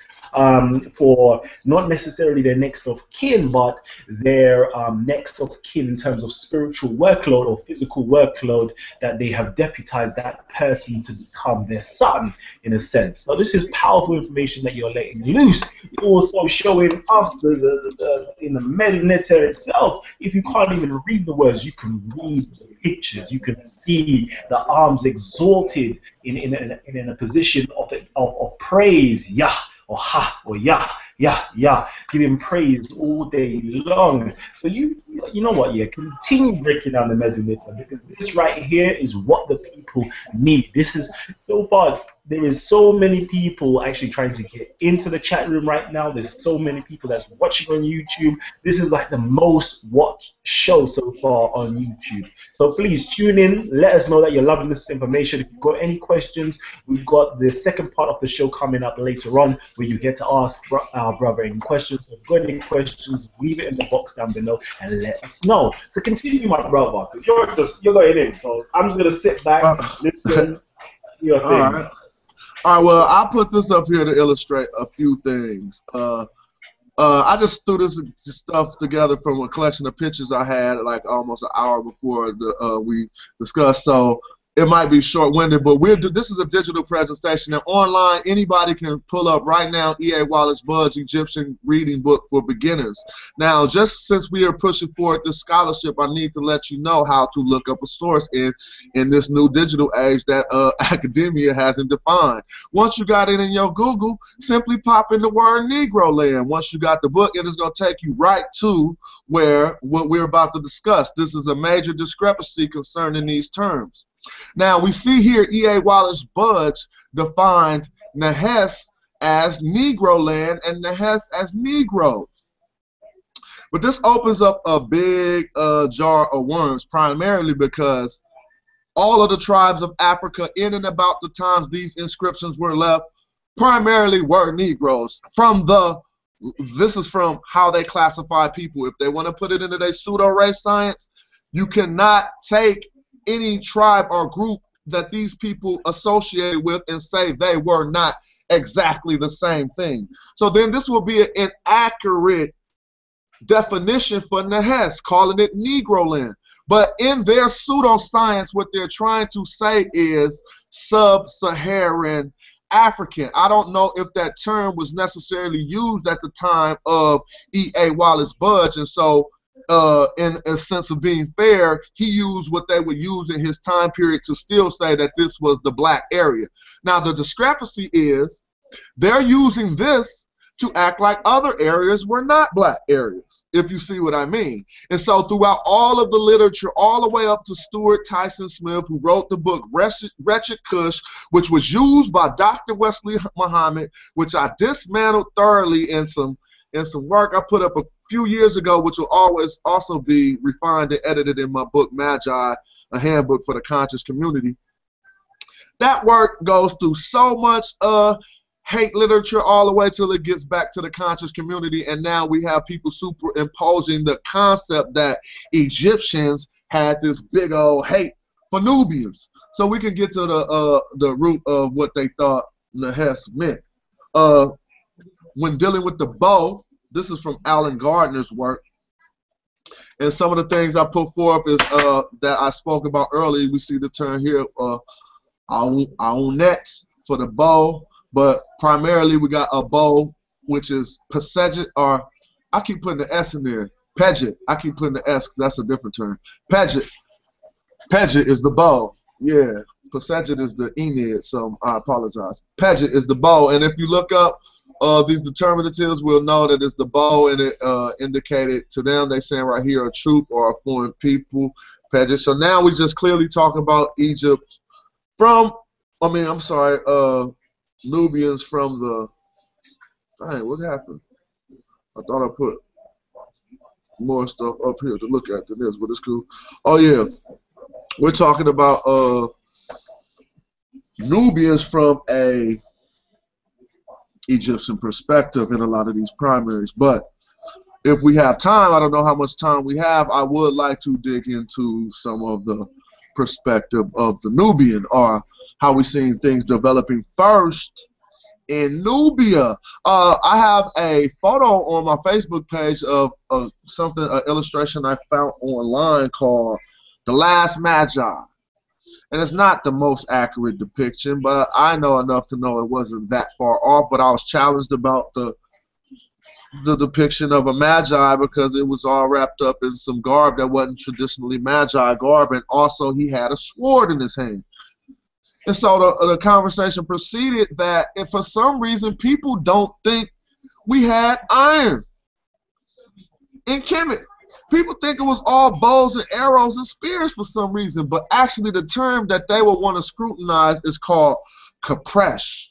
Speaker 1: for not necessarily their next of kin, but their next of kin in terms of spiritual workload or physical workload, that they have deputized that person to become their son, in a sense. So this is powerful information that you're letting loose. You're also showing us in the Medu itself, if you can't even read the words, you can read the pictures. You can see the arms exalted in a position of praise, Yah, or ha, or yeah, give him praise all day long. So you know what, yeah, continue breaking down the Medu, because this right here is what the people need. This is so far. There is so many people actually trying to get into the chat room right now. There's so many people that's watching on YouTube. This is like the most watched show so far on YouTube. So please tune in. Let us know that you're loving this information. If you've got any questions, we've got the second part of the show coming up later on where you get to ask our brother any questions. So if you've got any questions, leave it in the box down below and let us know. So continue, my brother, because you're going in. So I'm just going to sit back, listen, do your thing.
Speaker 2: All right. All right, well, I put this up here to illustrate a few things. I just threw this stuff together from a collection of pictures I had like almost an hour before we discussed, so it might be short-winded, but this is a digital presentation, and online anybody can pull up right now E.A. Wallace Budge Egyptian Reading Book for Beginners. Now, just since we are pushing forward this scholarship, I need to let you know how to look up a source in this new digital age that academia hasn't defined. Once you got it in your Google, simply pop in the word Negro Land. Once you got the book, it is going to take you right to what we're about to discuss. This is a major discrepancy concerning these terms. Now, we see here E.A. Wallace Budge defined Nehes as Negro land and Nehes as Negroes. But this opens up a big jar of worms, primarily because all of the tribes of Africa in and about the times these inscriptions were left primarily were Negroes. This is from how they classify people. If they want to put it into their pseudo-race science, you cannot take any tribe or group that these people associated with and say they were not exactly the same thing. So then this will be an inaccurate definition for Nehes, calling it Negro land. But in their pseudoscience, what they're trying to say is sub-Saharan African. I don't know if that term was necessarily used at the time of E.A. Wallace Budge, and so in a sense of being fair, he used what they would use in his time period to still say that this was the black area. Now, the discrepancy is They're using this to act like other areas were not black areas, if you see what I mean. And so throughout all of the literature, all the way up to Stuart Tyson Smith, who wrote the book Wretched Kush, which was used by Dr. Wesley Muhammad, which I dismantled thoroughly in some work I put up a few years ago, which will always also be refined and edited in my book Magi, a handbook for the conscious community. That work goes through so much hate literature all the way till it gets back to the conscious community, and now we have people superimposing the concept that Egyptians had this big old hate for Nubians. So we can get to the root of what they thought Nahess meant. When dealing with the bow, this is from Alan Gardner's work, and some of the things I put forth is that I spoke about earlier. We see the term here, aunets for the bow. But primarily we got a bow, which is Pasejet, or I keep putting the S in there. Pejet. I keep putting the S because that's a different term. Pejet. Pejet is the bow. Yeah. Pasejet is the Enid, so I apologize. Pejet is the bow. And if you look up these determinatives, we'll know that it's the bow, and it indicated to them, they saying right here, a troop or a foreign people. Pejet. So now we just clearly talking about Egypt from, Nubians from the, dang, what happened? I thought I put more stuff up here to look at than this, but it's cool. Oh yeah, we're talking about Nubians from a Egyptian perspective in a lot of these primaries. But if we have time, I don't know how much time we have, I would like to dig into some of the perspective of the Nubian, or how we seen things developing first in Nubia. I have a photo on my Facebook page of an illustration I found online called The Last Magi. And it's not the most accurate depiction, but I know enough to know it wasn't that far off. But I was challenged about the depiction of a Magi because it was all wrapped up in some garb that wasn't traditionally Magi garb, and also he had a sword in his hand. And so the conversation proceeded that if for some reason people don't think we had iron in Kemet. People think it was all bows and arrows and spears for some reason, but actually the term that they will want to scrutinize is called Kapresh.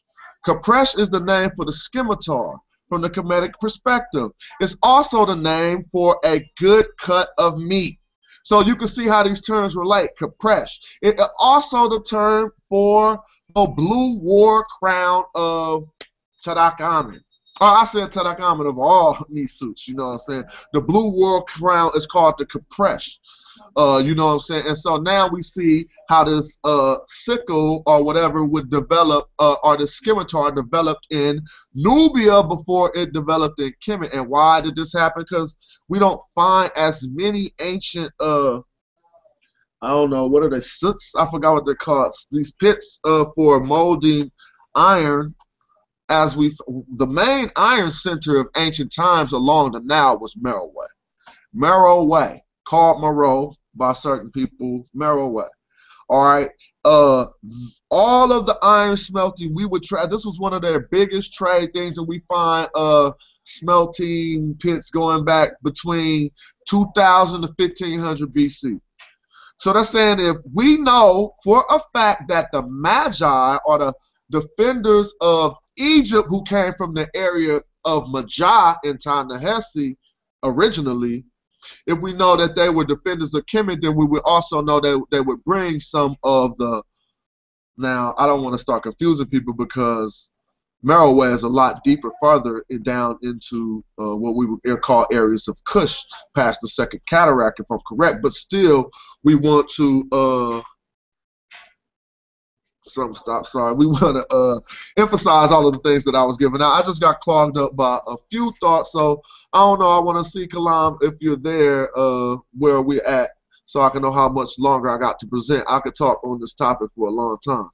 Speaker 2: Kapresh is the name for the scimitar from the Kemetic perspective. It's also the name for a good cut of meat. So you can see how these terms relate. Kapresh. It also the term for the blue war crown of Tutankhamun. Oh, I said Tutankhamun of all these suits, you know what I'm saying? The blue war crown is called the Kapresh. You know what I'm saying? And so now we see how this sickle or whatever would develop, or the scimitar developed in Nubia before it developed in Kemet. And why did this happen? Because we don't find as many ancient, I don't know, what are they, soot? I forgot what they're called. These pits for molding iron. As the main iron center of ancient times along the Nile was Meroe. Meroe, called Meroe by certain people, Meroe. All right. All of the iron smelting we would try. This was one of their biggest trade things, and we find smelting pits going back between 2000 to 1500 BC. So that's saying if we know for a fact that the Magi are the defenders of Egypt, who came from the area of Madjai in Ta-Nehesi originally, if we know that they were defenders of Kemet, then we would also know that they would bring some of the, now I don't want to start confusing people because Meroe is a lot deeper further down into what we would call areas of Kush past the Second Cataract, if I'm correct, but still we want to we want to emphasize all of the things that I was giving out. I just got clogged up by a few thoughts, so I don't know. I want to see, Kalam, if you're there where we're at, so I can know how much longer I got to present. I could talk on this topic for a long time.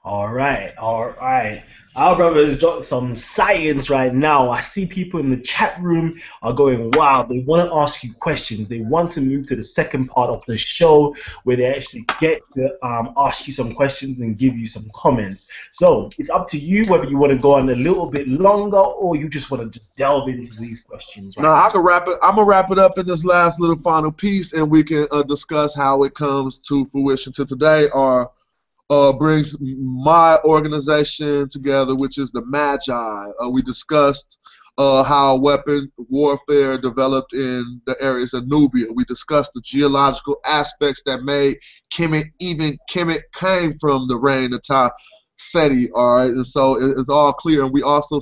Speaker 1: All right, all right. Our brother has got some science right now. I see people in the chat room are going, wow, they want to ask you questions. They want to move to the second part of the show where they actually get to ask you some questions and give you some comments. So it's up to you whether you want to go on a little bit longer or you just want to just delve into these questions right
Speaker 2: Now I
Speaker 1: now.
Speaker 2: can wrap it. I'm gonna wrap it up in this last little final piece, and we can discuss how it comes to fruition to today, or brings my organization together, which is the Magi. We discussed how weapon warfare developed in the areas of Nubia. We discussed the geological aspects that made Kemet, even Kemet came from the reign of Seti. All right, and so it's all clear. And we also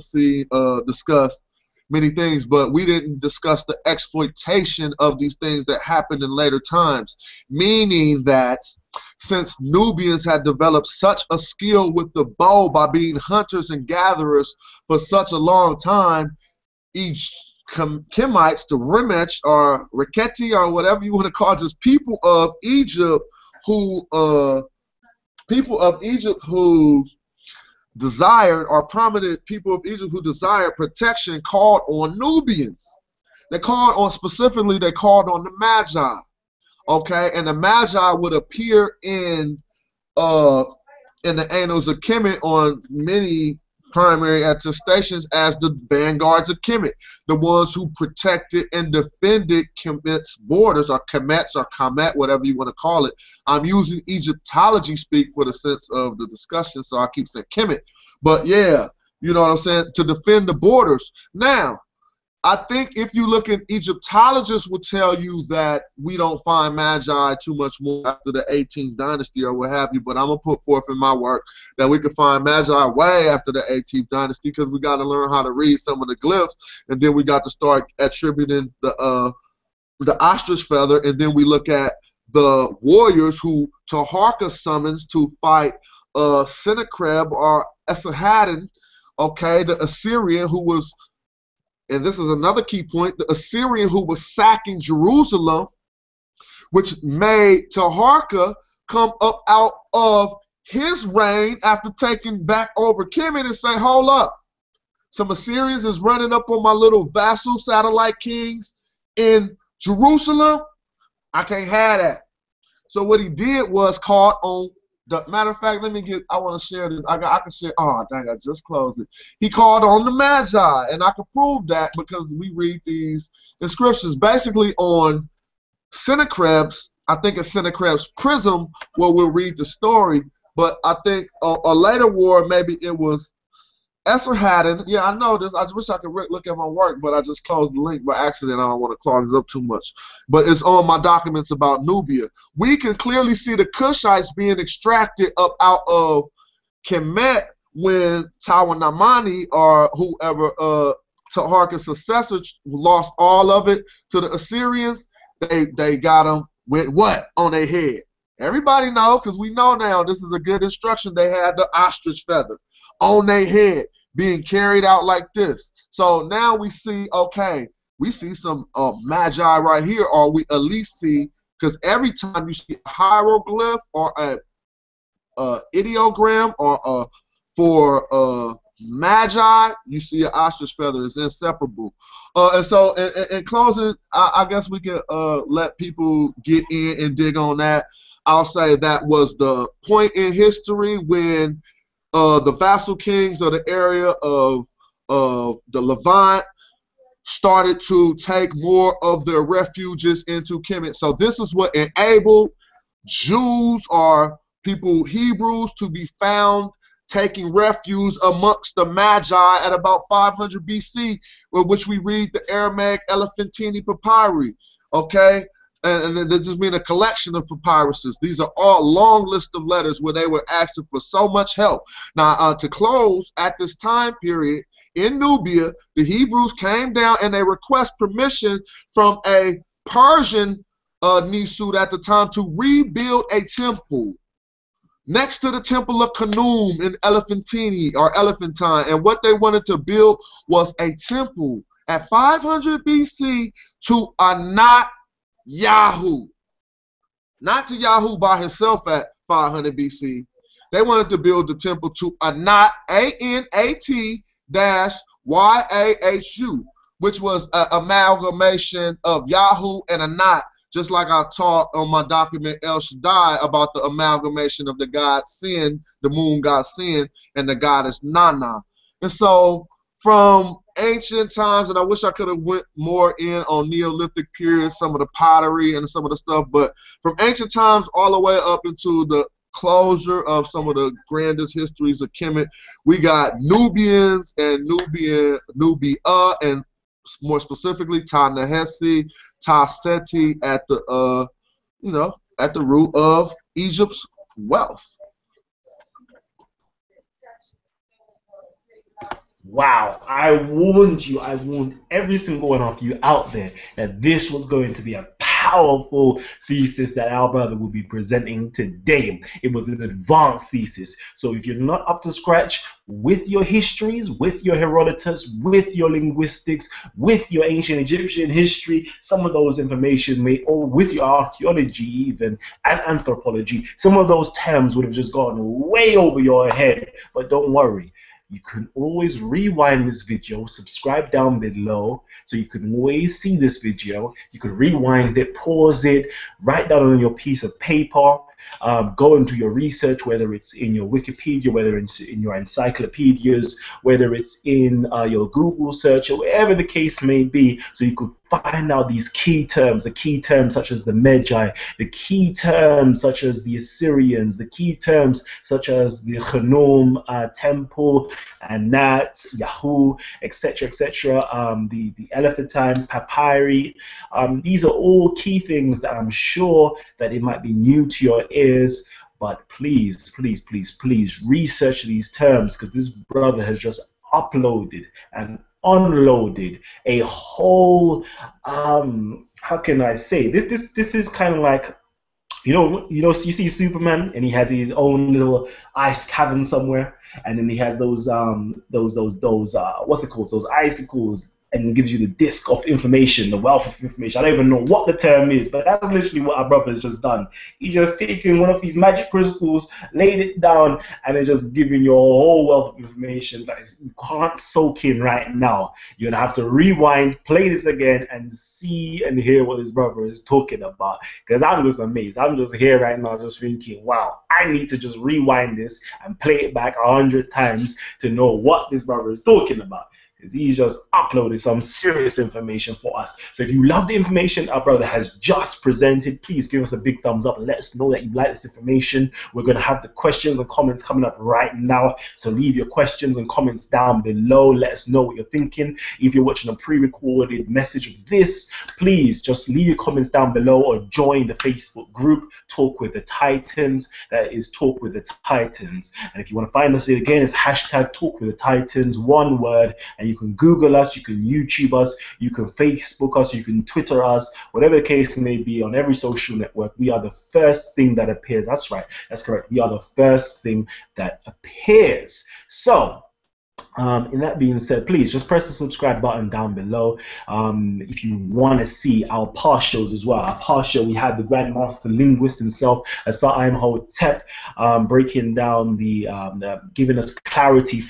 Speaker 2: discussed many things, but we didn't discuss the exploitation of these things that happened in later times, meaning that since Nubians had developed such a skill with the bow by being hunters and gatherers for such a long time, each Kemites, the Remech or Reketi or whatever you want to call it, just people of Egypt who desired, or prominent people of Egypt who desired protection, called on Nubians. They called on the Magi. Okay, and the Magi would appear in the annals of Kemet on many primary attestations as the vanguards of Kemet, the ones who protected and defended Kemet's borders, or Kemets or Kemet, whatever you want to call it. I'm using Egyptology speak for the sense of the discussion, so I keep saying Kemet. But yeah, you know what I'm saying, to defend the borders. Now, I think if you look at Egyptologists will tell you that we don't find Magi too much more after the 18th dynasty or what have you, but I'm going to put forth in my work that we can find Magi way after the 18th dynasty, because we got to learn how to read some of the glyphs, and then we got to start attributing the ostrich feather, and then we look at the warriors who Taharka summons to fight Sennacherib or Esarhaddon, okay, the Assyrian who was, and this is another key point, the Assyrian who was sacking Jerusalem, which made Taharka come up out of his reign after taking back over Kemet and say, hold up, some Assyrians is running up on my little vassal satellite kings in Jerusalem. I can't have that. So what he did was called on the matter of fact, I want to share this. I can share. Oh, dang, I just closed it. He called on the Magi, and I can prove that because we read these inscriptions basically on Sennacherib's. I think it's Sennacherib's prism where we'll read the story. But I think a later war, maybe it was Esarhaddon. Yeah, I know this. I wish I could look at my work, but I just closed the link by accident. I don't want to clog this up too much. But it's on my documents about Nubia. We can clearly see the Kushites being extracted up out of Kemet when Tawanamani or whoever Taharka's successor lost all of it to the Assyrians. They got them with what on their head? Everybody know, because we know now this is a good instruction. They had the ostrich feather on their head being carried out like this. So now we see, okay, we see some Magi right here, or we at least see, because every time you see a hieroglyph or a ideogram or for Magi, you see an ostrich feather. It's inseparable. And so in closing, I guess we can let people get in and dig on that. I'll say that was the point in history when the vassal kings of the area of the Levant started to take more of their refuges into Kemet. So this is what enabled Jews or people, Hebrews, to be found taking refuge amongst the Magi at about 500 BC, which we read the Aramaic Elephantine papyri, okay? And they just mean a collection of papyruses. These are all long list of letters where they were asking for so much help. Now, to close, at this time period, in Nubia, the Hebrews came down and they request permission from a Persian Nisud at the time to rebuild a temple next to the temple of Khnum in Elephantine or Elephantine. And what they wanted to build was a temple at 500 BC to Anat Yahoo. Not to Yahoo by himself at 500 BC. They wanted to build the temple to Anat, ANAT-YAHU, which was an amalgamation of Yahoo and Anat, just like I taught on my document El Shaddai about the amalgamation of the god Sin, the moon god Sin, and the goddess Nana. And so from ancient times, and I wish I could have went more in on Neolithic period, some of the pottery and some of the stuff, but from ancient times all the way up into the closure of some of the grandest histories of Kemet, we got Nubians and Nubia, and more specifically Ta-Nehesi, Ta-Seti at the at the root of Egypt's wealth.
Speaker 1: Wow, I warned you, I warned every single one of you out there that this was going to be a powerful thesis that our brother will be presenting today. It was an advanced thesis. So if you're not up to scratch with your histories, with your Herodotus, with your linguistics, with your ancient Egyptian history, some of those information or with your archaeology even, and anthropology, some of those terms would have just gone way over your head. But don't worry. You can always rewind this video, subscribe down below so you can always see this video. You can rewind it, pause it, write down on your piece of paper, go into your research, whether it's in your Wikipedia, whether it's in your encyclopedias, whether it's in your Google search, or whatever the case may be, so you could find out these key terms, the key terms such as the Magi, the key terms such as the Assyrians, the key terms such as the Khnum temple, and Nat, Yahoo, etc., etc., the Elephantine papyri. These are all key things that I'm sure that it might be new to your ears, but please, please, please, please research these terms, because this brother has just uploaded and unloaded a whole how can I say this is kind of like, you see Superman and he has his own little ice cavern somewhere, and then he has those what's it called, those icicles, and it gives you the disc of information, the wealth of information. I don't even know what the term is, but that's literally what our brother has just done. He's just taken one of these magic crystals, laid it down, and it's just giving you a whole wealth of information that you can't soak in right now. You're going to have to rewind, play this again, and see and hear what this brother is talking about. Because I'm just amazed. I'm just here right now just thinking, wow, I need to just rewind this and play it back 100 times to know what this brother is talking about. He's just uploaded some serious information for us. So if you love the information our brother has just presented, please give us a big thumbs up and let us know that you like this information. We're going to have the questions and comments coming up right now. So leave your questions and comments down below. Let us know what you're thinking. If you're watching a pre-recorded message of this, please just leave your comments down below or join the Facebook group, Talk with the Titans. That is Talk with the Titans. And if you want to find us again, it's hashtag Talk with the Titans, one word. And you can Google us, you can YouTube us, you can Facebook us, you can Twitter us, whatever the case may be, on every social network. We are the first thing that appears. That's right, that's correct. We are the first thing that appears. So, in that being said, please just press the subscribe button down below. If you want to see our past shows as well. Our past show, we had the Grandmaster Linguist himself, Asar Imhotep, breaking down giving us clarity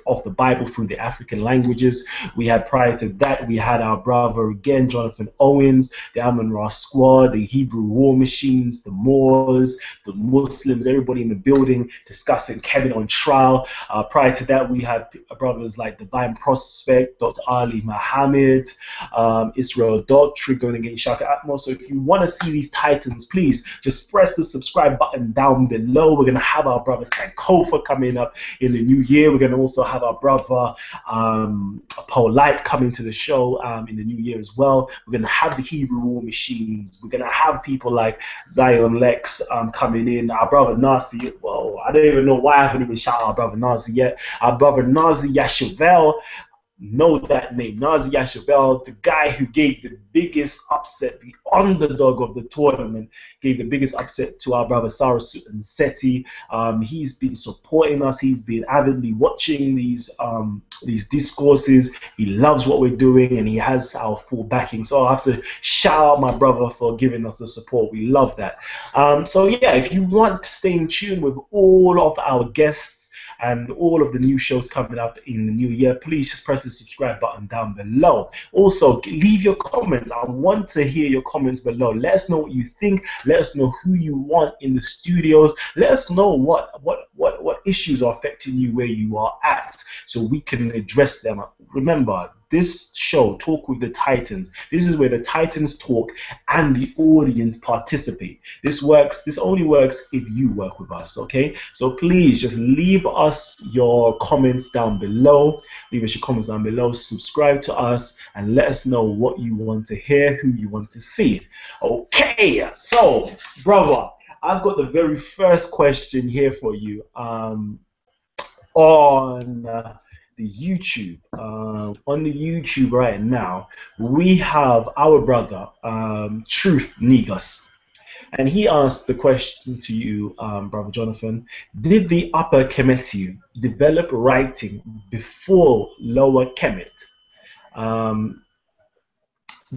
Speaker 1: of the Bible through the African languages. We had, prior to that, we had our brother again, Jonathan Owens, the Amun-Ra Squad, the Hebrew War Machines, the Moors, the Muslims, everybody in the building discussing Kemet on trial. Prior to that, we had brothers like Divine Prospect, Dr. Ali Muhammad, Israel Daughtry going against Shaka Atmos. So if you want to see these titans, please just press the subscribe button down below. We're going to have our brother Sankofa coming up in the new year. We're going to also have our brother Polite coming to the show in the new year as well. We're going to have the Hebrew War Machines. We're going to have people like Zion Lex coming in. Our brother Nasi, well, I don't even know why I haven't even shouted our brother Nasi yet. Our brother Nazi Yashavel, know that name, Nazi Yashabel, the guy who gave the biggest upset, the underdog of the tournament, gave the biggest upset to our brother Sarasu and Seti. He's been supporting us. He's been avidly watching these discourses. He loves what we're doing, and he has our full backing. So I have to shout out my brother for giving us the support. We love that. So yeah, if you want to stay in tune with all of our guests and all of the new shows coming up in the new year, please just press the subscribe button down below. Also, leave your comments. I want to hear your comments below. Let us know what you think. Let us know who you want in the studios. Let us know what issues are affecting you where you are at, so we can address them. Remember, this show, Talk with the Titans, this is where the Titans talk and the audience participate. This only works if you work with us, okay? So please just leave us your comments down below. Leave us your comments down below. Subscribe to us and let us know what you want to hear, who you want to see. Okay, so, brother, I've got the very first question here for you on the YouTube. On the YouTube right now, we have our brother, Truth Negus. And he asked the question to you, Brother Jonathan: did the Upper Kemetu develop writing before Lower Kemet?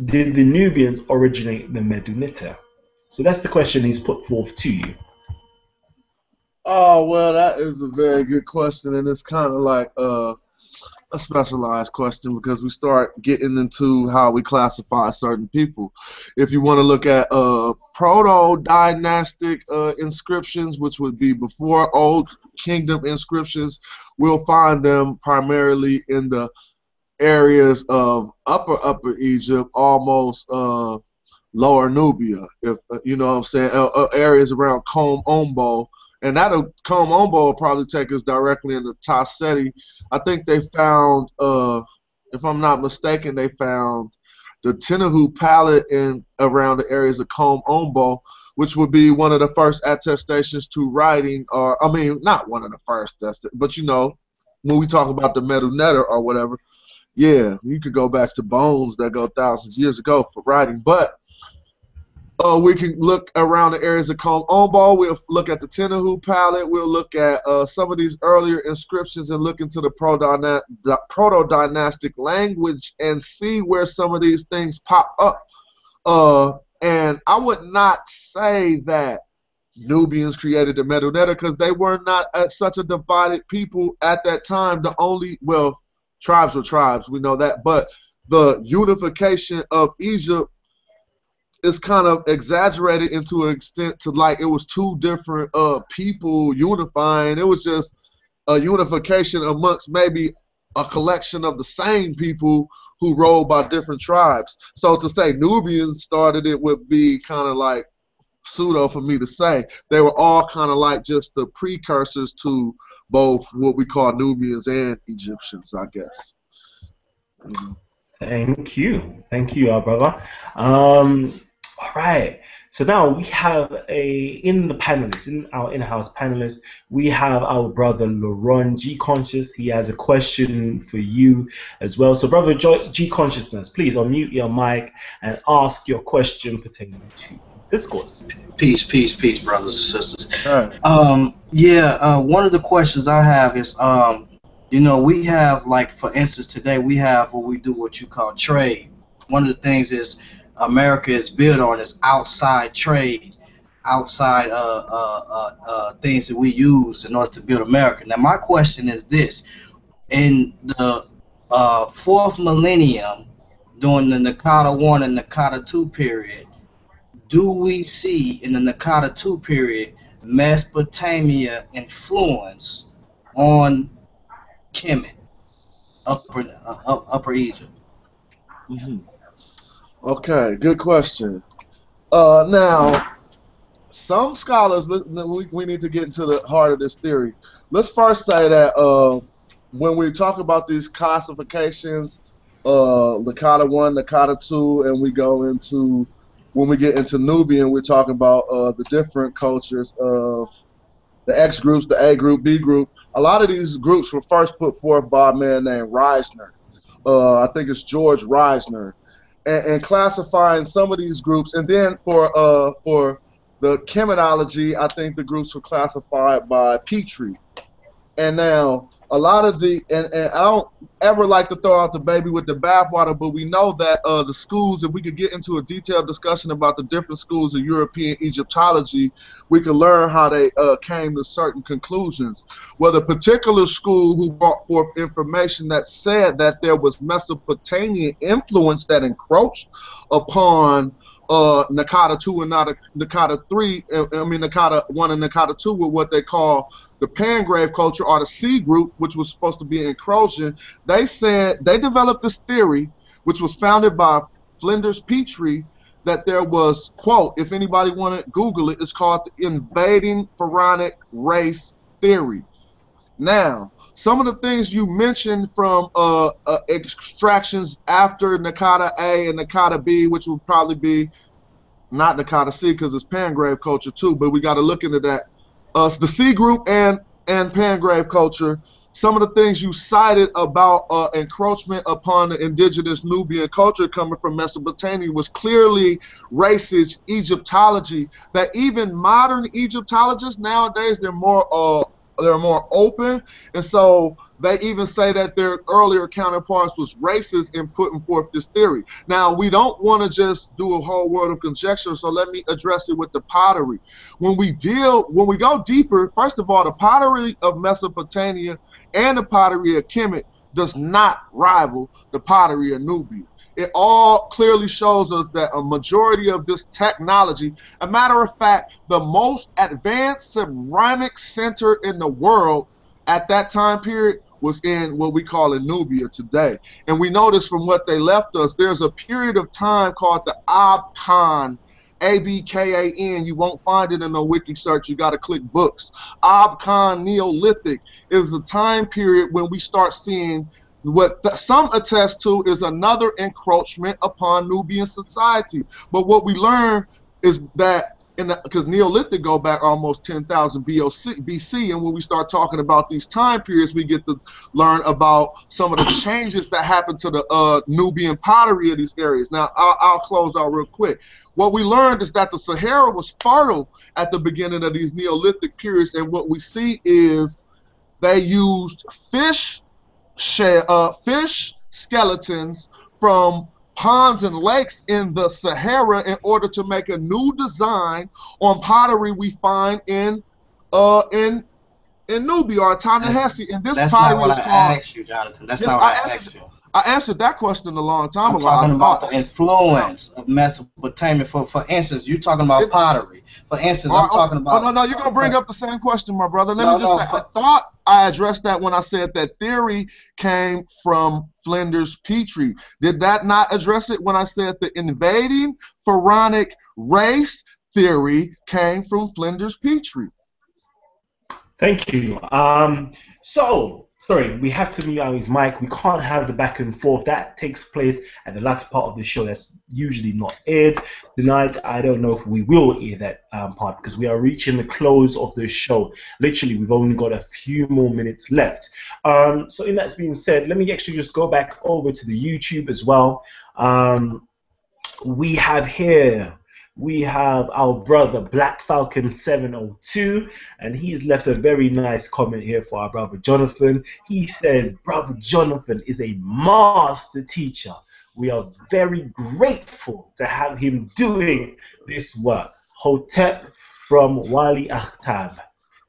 Speaker 1: Did the Nubians originate the Medu? So that's the question he's put forth to you.
Speaker 2: Oh, well, that is a very good question, and it's kind of like a specialized question, because we start getting into how we classify certain people. If you want to look at proto-dynastic inscriptions, which would be before Old Kingdom inscriptions, we'll find them primarily in the areas of Upper Egypt, almost Lower Nubia, if you know what I'm saying, areas around Kom Ombo. And that Kom Ombo will probably take us directly into Tasseti. I think they found, if I'm not mistaken, they found the Tinahu palette in around the areas of Kom Ombo, which would be one of the first attestations to writing, or I mean, not one of the first, but you know, when we talk about the Medu or whatever, yeah, you could go back to bones that go thousands of years ago for writing, but we can look around the areas of Kom Ombo. We'll look at the Tinahu palette. We'll look at some of these earlier inscriptions and look into the proto-dynastic language and see where some of these things pop up. And I would not say that Nubians created the Medu because they were not such a divided people at that time. The only, well, tribes were tribes, we know that, but the unification of Egypt is kind of exaggerated into an extent to like it was two different people unifying. It was just a unification amongst maybe a collection of the same people who rolled by different tribes. So to say Nubians started it would be kind of like pseudo for me to say. They were all kind of like just the precursors to both what we call Nubians and Egyptians, I guess.
Speaker 1: Thank you, our brother. All right. So now we have in our in-house panelists, we have our brother Laurent G Conscious. He has a question for you as well. So brother G Consciousness, please unmute your mic and ask your question pertaining to discourse.
Speaker 3: Peace, brothers and sisters.
Speaker 2: All right.
Speaker 3: One of the questions I have is, you know, we have, like, for instance, today we have what you call trade. One of the things is America is built on is outside trade, outside things that we use in order to build America. Now, my question is this: in the fourth millennium, during the Nakata 1 and Nakata 2 period, do we see in the Nakata 2 period Mesopotamia influence on Kemet, Upper Egypt?
Speaker 2: Mm-hmm. Okay, good question. Now, some scholars, we need to get into the heart of this theory. Let's first say that when we talk about these classifications, Nakata 1, Nakata 2, and we go into, when we get into Nubian, we're talking about the different cultures of the X groups, the A group, B group. A lot of these groups were first put forth by a man named Reisner. I think it's George Reisner, and classifying some of these groups. And then for the Kemetology, I think the groups were classified by Petrie. And now a lot of and I don't ever like to throw out the baby with the bathwater, but we know that the schools, if we could get into a detailed discussion about the different schools of European Egyptology, we could learn how they came to certain conclusions. Well, the particular school who brought forth information that said that there was Mesopotamian influence that encroached upon Nakata 2 and Nakata 3, Nakata 1 and Nakata 2 were what they call the Pangrave culture, or the C group, which was supposed to be encroaching. They said they developed this theory, which was founded by Flinders Petrie, that there was, quote, if anybody want to Google it, it's called the invading pharaonic race theory. Now, some of the things you mentioned from extractions after Nakata A and Nakata B, which would probably be not Nakata C because it's Pangrave culture too, but we got to look into that. The C group and Pangrave culture, some of the things you cited about encroachment upon the indigenous Nubian culture coming from Mesopotamia was clearly racist Egyptology, that even modern Egyptologists nowadays, they're more open, and so they even say that their earlier counterparts was racist in putting forth this theory. Now, we don't want to just do a whole world of conjecture, so let me address it with the pottery. When we go deeper, first of all, the pottery of Mesopotamia and the pottery of Kemet does not rival the pottery of Nubia. It all clearly shows us that a majority of this technology, a matter of fact, the most advanced ceramic center in the world at that time period was in what we call in Nubia today. And we notice from what they left us, there's a period of time called the Abkan, Abkan. You won't find it in no wiki search. You got to click books. Abkan Neolithic is a time period when we start seeing what some attest to is another encroachment upon Nubian society. But what we learn is that because Neolithic go back almost 10,000 BC, and when we start talking about these time periods, we get to learn about some of the changes that happened to the Nubian pottery of these areas. Now, I'll close out real quick. What we learned is that the Sahara was fertile at the beginning of these Neolithic periods, and what we see is they used fish skeletons from ponds and lakes in the Sahara in order to make a new design on pottery we find in Nubia or Ta-Nehisi. And this
Speaker 3: that's
Speaker 2: pottery
Speaker 3: not what
Speaker 2: is
Speaker 3: I
Speaker 2: called,
Speaker 3: asked you, Jonathan. That's not what I asked you.
Speaker 2: I answered that question a long time ago.
Speaker 3: I'm talking about the influence of Mesopotamia. For instance, you're talking about pottery. For instance, I'm talking about...
Speaker 2: No, you're going to bring up the same question, my brother. Let me just say, I thought I addressed that when I said that theory came from Flinders Petrie. Did that not address it when I said the invading pharaonic race theory came from Flinders Petrie?
Speaker 1: Thank you. Sorry, we have to mute out his mic. We can't have the back and forth. That takes place at the latter part of the show. That's usually not aired. Tonight, I don't know if we will air that part because we are reaching the close of the show. Literally, we've only got a few more minutes left. So in that being said, let me actually just go back over to the YouTube as well. We have our brother Black Falcon 702, and he's left a very nice comment here for our brother Jonathan. He says, Brother Jonathan is a master teacher. We are very grateful to have him doing this work. Hotep from Wali Akhtab.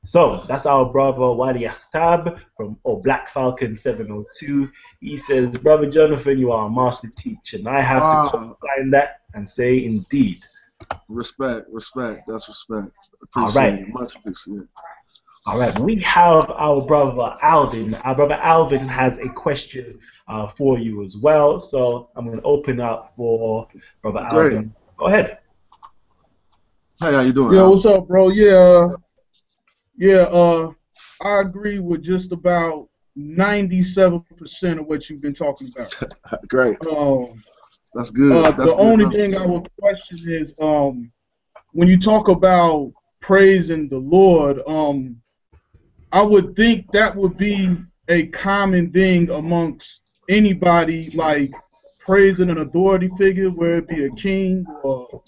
Speaker 1: So that's our brother Wali Akhtab from Black Falcon 702. He says, Brother Jonathan, you are a master teacher. And I have to co-sign that and say indeed.
Speaker 2: Respect. That's respect.
Speaker 1: Appreciate
Speaker 2: it. Much appreciated.
Speaker 1: All right. We have our brother Alvin. Our brother Alvin has a question for you as well. So I'm going to open up for brother Alvin. Go ahead.
Speaker 2: Hey, how you doing?
Speaker 6: Yo, what's up, bro? I agree with just about 97% of what you've been talking about.
Speaker 2: Great. That's good.
Speaker 6: The only thing I would question is when you talk about praising the Lord, I would think that would be a common thing amongst anybody like praising an authority figure, whether it be a king or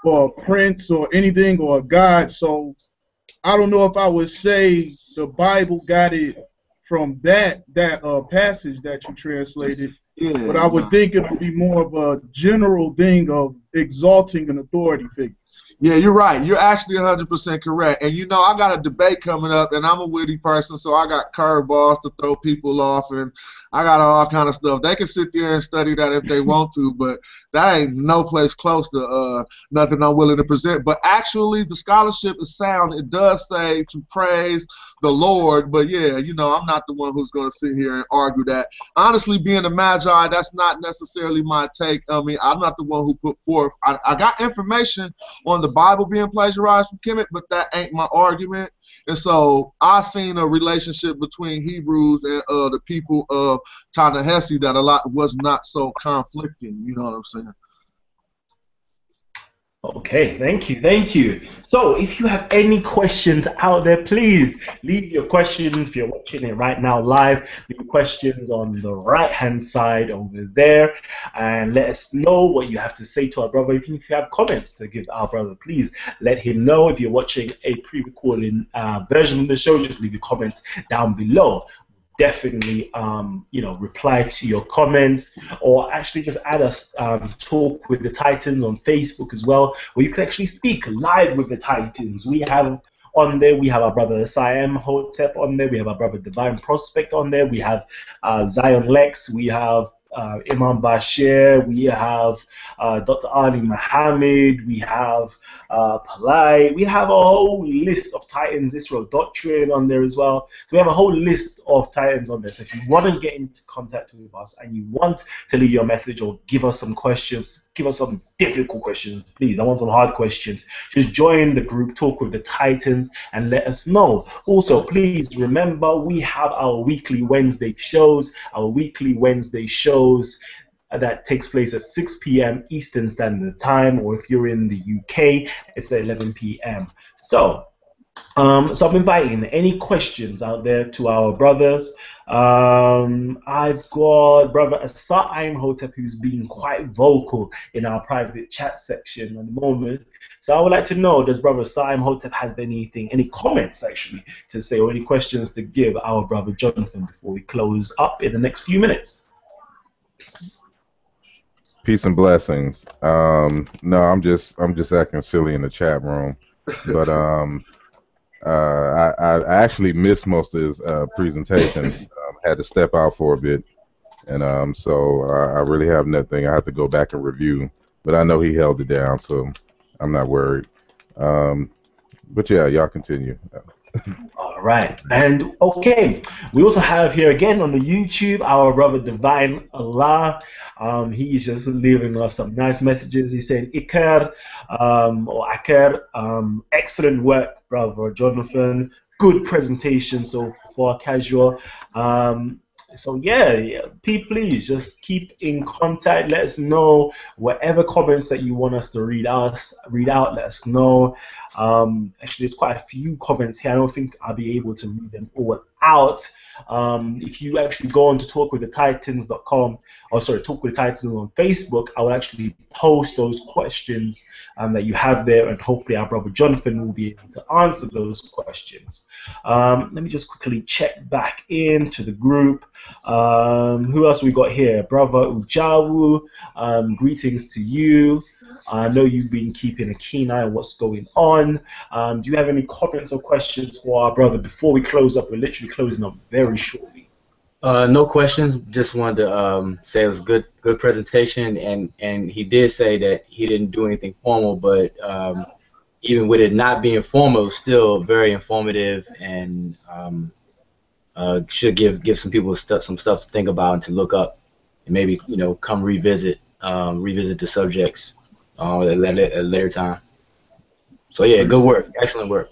Speaker 6: a prince or anything or a god. So I don't know if I would say the Bible got it from that passage that you translated, but I would think it would be more of a general thing of exalting an authority figure.
Speaker 2: Yeah, you're right. You're actually 100% correct. And you know, I got a debate coming up, and I'm a witty person, so I got curveballs to throw people off, and I got all kind of stuff. They can sit there and study that if they want to, but that ain't no place close to nothing I'm willing to present. But actually, the scholarship is sound. It does say to praise the Lord, but yeah, you know, I'm not the one who's going to sit here and argue that. Honestly, being a Magi, that's not necessarily my take. I mean, I'm not the one who put forth. I got information on the Bible being plagiarized from Kemet, but that ain't my argument. And so I seen a relationship between Hebrews and the people of Ta-Nehisi that a lot was not so conflicting. You know what I'm saying?
Speaker 1: Okay, thank you, thank you. So if you have any questions out there, please leave your questions. If you're watching it right now live, leave questions on the right-hand side over there, and let us know what you have to say to our brother. Even if you have comments to give our brother, please let him know. If you're watching a pre-recorded version of the show, just leave your comments down below. Definitely, you know, reply to your comments, or actually just add us Talk with the Titans on Facebook as well, where you can actually speak live with the Titans. We have on there, we have our brother Siam Hotep on there, we have our brother Divine Prospect on there, we have Zion Lex, we have Imam Bashir, we have Dr. Ali Muhammad, we have Palai, we have a whole list of Titans, Israel Doctrine on there as well. So we have a whole list of Titans on there. So if you want to get into contact with us and you want to leave your message or give us some questions, give us some difficult questions, please. I want some hard questions. Just join the group, Talk with the Titans, and let us know. Also, please remember we have our weekly Wednesday shows. That takes place at 6 p.m. Eastern Standard Time, or if you're in the UK, it's at 11 p.m. So I'm inviting any questions out there to our brothers. I've got brother Asar Hotep, who's being quite vocal in our private chat section at the moment. So I would like to know, does brother Asar Hotep have any comments actually to say, or any questions to give our brother Jonathan before we close up in the next few minutes?
Speaker 4: Peace and blessings. No, I'm just acting silly in the chat room, but I actually missed most of his presentation. Had to step out for a bit, and so I really have nothing. I have to go back and review, but I know he held it down, so I'm not worried. But yeah, y'all continue.
Speaker 1: All right, and okay, we also have here again on the YouTube our brother Divine Allah. He's just leaving us some nice messages. He said, Iker, or Aker, excellent work, brother Jonathan. Good presentation so far, casual. So yeah, please just keep in contact. Let us know whatever comments that you want us to read out. Let us know. Actually, there's quite a few comments here. I don't think I'll be able to read them all out. If you actually go on to talkwiththetitans.com, or sorry, Talk with the Titans on Facebook, I will actually post those questions that you have there, and hopefully our brother Jonathan will be able to answer those questions. Let me just quickly check back into the group. Who else we got here? Brother Ujawu, greetings to you. I know you've been keeping a keen eye on what's going on. Do you have any comments or questions for our brother before we close up? We're literally closing up very shortly.
Speaker 5: No questions. Just wanted to say it was a good presentation, and he did say that he didn't do anything formal, but even with it not being formal, it was still very informative, and should give some people some stuff to think about and to look up, and maybe come revisit the subjects at a later time. So yeah, good work, excellent work.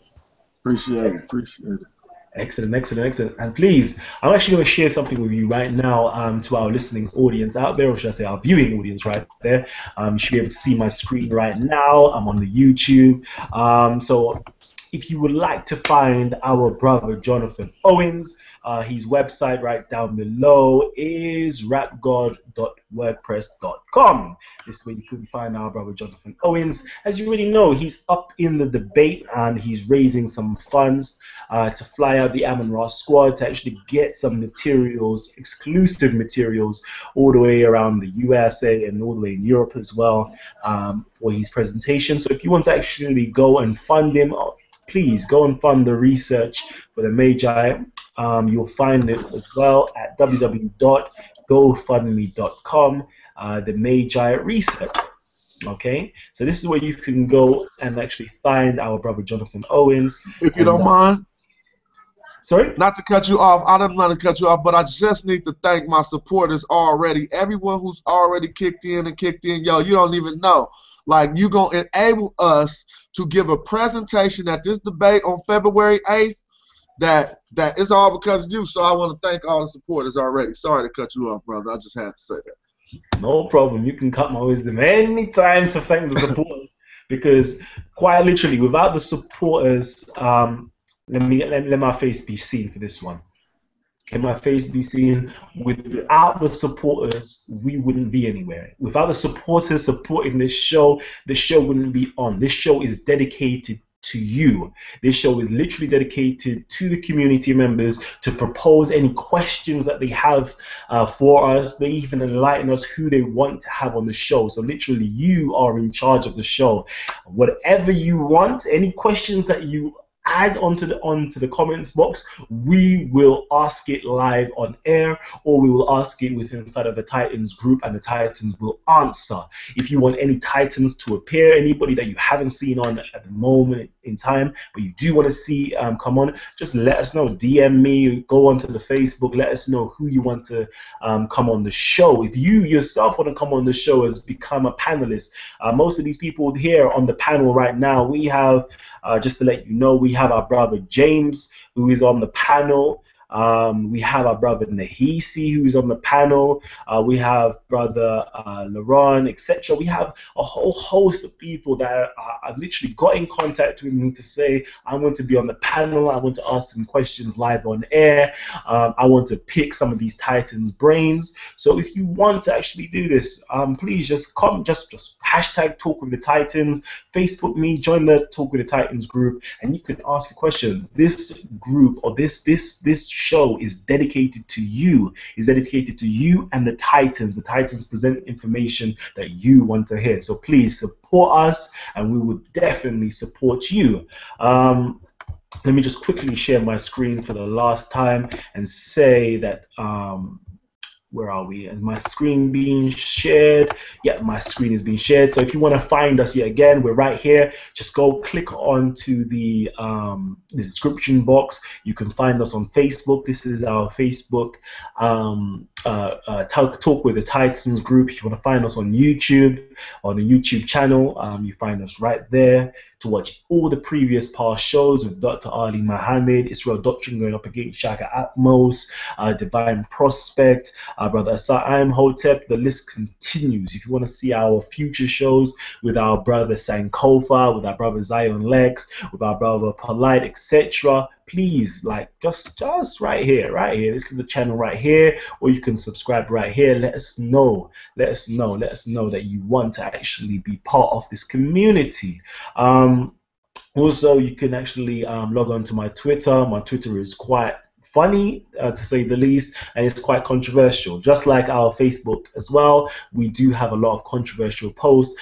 Speaker 2: Appreciate it.
Speaker 1: Excellent. And please, I'm actually going to share something with you right now to our listening audience out there, or should I say our viewing audience right there. You should be able to see my screen right now. I'm on the YouTube. So if you would like to find our brother Jonathan Owens, his website right down below is rapgod.wordpress.com. This is where you can find our brother Jonathan Owens. As you already know, he's up in the debate and he's raising some funds to fly out the Amon-Ra squad to actually get some materials, exclusive materials, all the way around the USA and all the way in Europe as well, for his presentation. So if you want to actually go and fund him, please go and fund the research for the Magi. You'll find it as well at www.gofundme.com, the Magi Research. Okay, so this is where you can go and actually find our brother Jonathan Owens.
Speaker 2: If you don't mind.
Speaker 1: Sorry?
Speaker 2: Not to cut you off. I don't want to cut you off, but I just need to thank my supporters already. Everyone who's already kicked in, yo, you don't even know. Like, you're going to enable us to give a presentation at this debate on February 8th. That is all because of you. So I want to thank all the supporters already. Sorry to cut you off, brother. I just had to say that.
Speaker 1: No problem. You can cut my wisdom anytime to thank the supporters, because quite literally, without the supporters, let my face be seen for this one. Can my face be seen? Without the supporters, we wouldn't be anywhere. Without the supporters supporting this show, the show wouldn't be on. This show is dedicated to you. This show is literally dedicated to the community members to propose any questions that they have for us. They even enlighten us who they want to have on the show. So literally, you are in charge of the show. Whatever you want, any questions that you add onto the comments box, we will ask it live on air, or we will ask it within inside of the Titans group, and the Titans will answer. If you want any Titans to appear, anybody that you haven't seen on at the moment in time, but you do want to see come on, just let us know. DM me, go onto the Facebook, let us know who you want to come on the show. If you yourself want to come on the show as become a panelist, most of these people here on the panel right now, we have, just to let you know, we have our brother James, who is on the panel. We have our brother Nahisi, who's on the panel. We have brother Laron, etc. We have a whole host of people that are literally got in contact with me to say, I want to be on the panel. I want to ask some questions live on air. I want to pick some of these Titans' brains. So if you want to actually do this, please just come, just hashtag Talk with the Titans, Facebook me, join the Talk with the Titans group, and you can ask a question. This group, or this show is dedicated to you. Is dedicated to you and the Titans. The Titans present information that you want to hear. So please support us, and we will definitely support you. Let me just quickly share my screen for the last time and say that where are we? Is my screen being shared? Yeah, my screen is being shared. So if you want to find us yet again, we're right here. Just go click onto the description box. You can find us on Facebook. This is our Facebook Talk with the Titans group. If you want to find us on YouTube, on the YouTube channel, you find us right there to watch all the previous past shows with Dr. Ali Muhammad, Israel Doctrine going up against Shaka Atmos, Divine Prospect, Brother Asa Imhotep. The list continues. If you want to see our future shows with our brother Sankofa, with our brother Zion Lex, with our brother Polite, etc., please, like, just right here. This is the channel right here, or you can subscribe right here. Let us know that you want to actually be part of this community. Also, you can actually log on to my Twitter. My Twitter is quite funny, to say the least, and it's quite controversial. Just like our Facebook as well, we do have a lot of controversial posts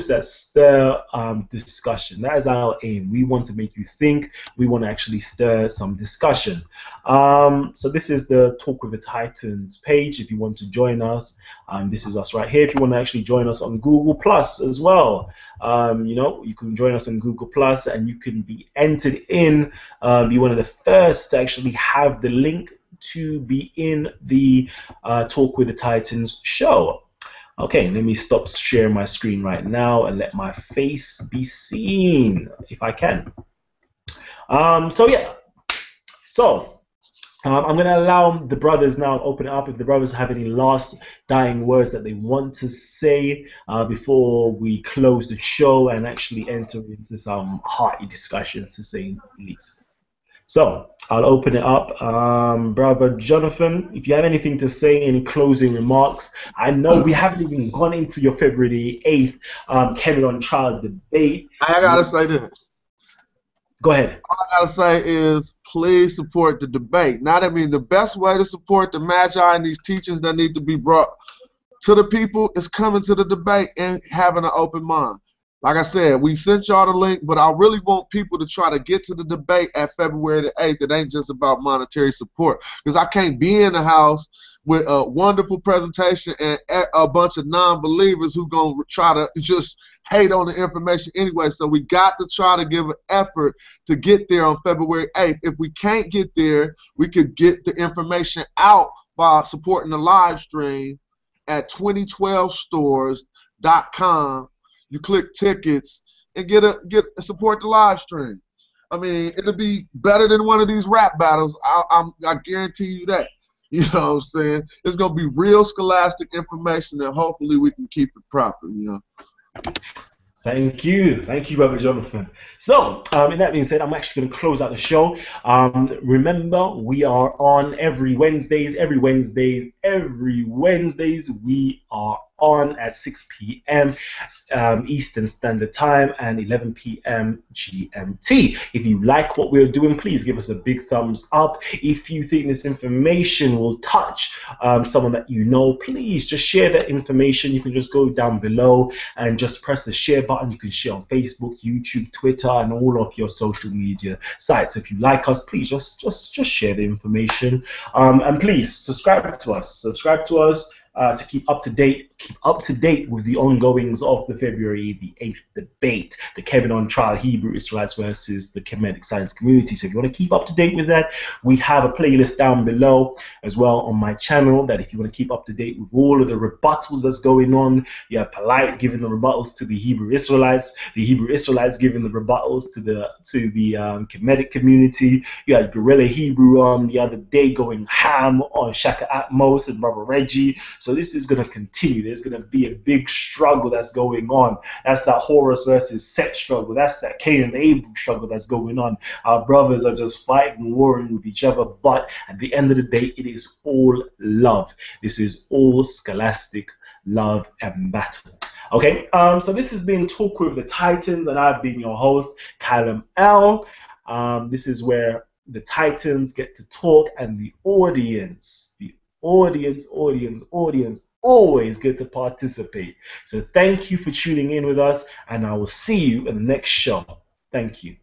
Speaker 1: that stir discussion. That is our aim. We want to make you think. We want to actually stir some discussion. So this is the Talk with the Titans page. If you want to join us, this is us right here. If you want to actually join us on Google Plus as well, you can join us on Google Plus, and you can be entered in, be one of the first to actually have the link to be in the Talk with the Titans show. Okay, let me stop sharing my screen right now and let my face be seen if I can. So I'm going to allow the brothers now open it up if the brothers have any last dying words that they want to say before we close the show and actually enter into some hearty discussions, to say the least. So I'll open it up. Brother Jonathan, if you have anything to say, any closing remarks. I know we haven't even gone into your February 8th Kemet on trial debate.
Speaker 2: I gotta say this.
Speaker 1: Go ahead.
Speaker 2: All I gotta say is please support the debate. Now, I mean, the best way to support the Magi and these teachings that need to be brought to the people is coming to the debate and having an open mind. Like I said, we sent y'all the link, but I really want people to try to get to the debate at February the 8th. It ain't just about monetary support, because I can't be in the house with a wonderful presentation and a bunch of non-believers who gonna try to just hate on the information anyway. So we got to try to give an effort to get there on February 8th. If we can't get there, we could get the information out by supporting the live stream at 2012stores.com. You click tickets and get support the live stream. I mean, it'll be better than one of these rap battles. I guarantee you that. You know what I'm saying? It's gonna be real scholastic information, and hopefully we can keep it proper. You know.
Speaker 1: Thank you, Brother Jonathan. So, in that being said, I'm actually going to close out the show. Remember, we are on every Wednesdays. Every Wednesdays, we are on at 6 p.m. Eastern Standard Time and 11 p.m. GMT. If you like what we're doing, please give us a big thumbs up. If you think this information will touch someone that you know, please just share that information. You can just go down below and just press the share button. You can share on Facebook, YouTube, Twitter, and all of your social media sites. If you like us, please just share the information. And please subscribe to us. To keep up to date with the ongoings of the February the 8th debate, the Kemet on trial, Hebrew Israelites versus the Kemetic science community. So if you want to keep up to date with that, we have a playlist down below as well on my channel, that if you want to keep up to date with all of the rebuttals that's going on, you have Polite giving the rebuttals to the Hebrew Israelites giving the rebuttals to the Kemetic community. You had Guerrilla Hebrew on the other day going ham on Shaka Atmos and Brother Reggie. So this is going to continue. There's going to be a big struggle that's going on. That's that Horus versus Set struggle. That's that Cain and Abel struggle that's going on. Our brothers are just fighting, warring with each other. But at the end of the day, it is all love. This is all scholastic love and battle. Okay, so this has been Talk with the Titans, and I've been your host, Callum L. This is where the Titans get to talk, and the audience always get to participate. So thank you for tuning in with us, and I will see you in the next show. Thank you.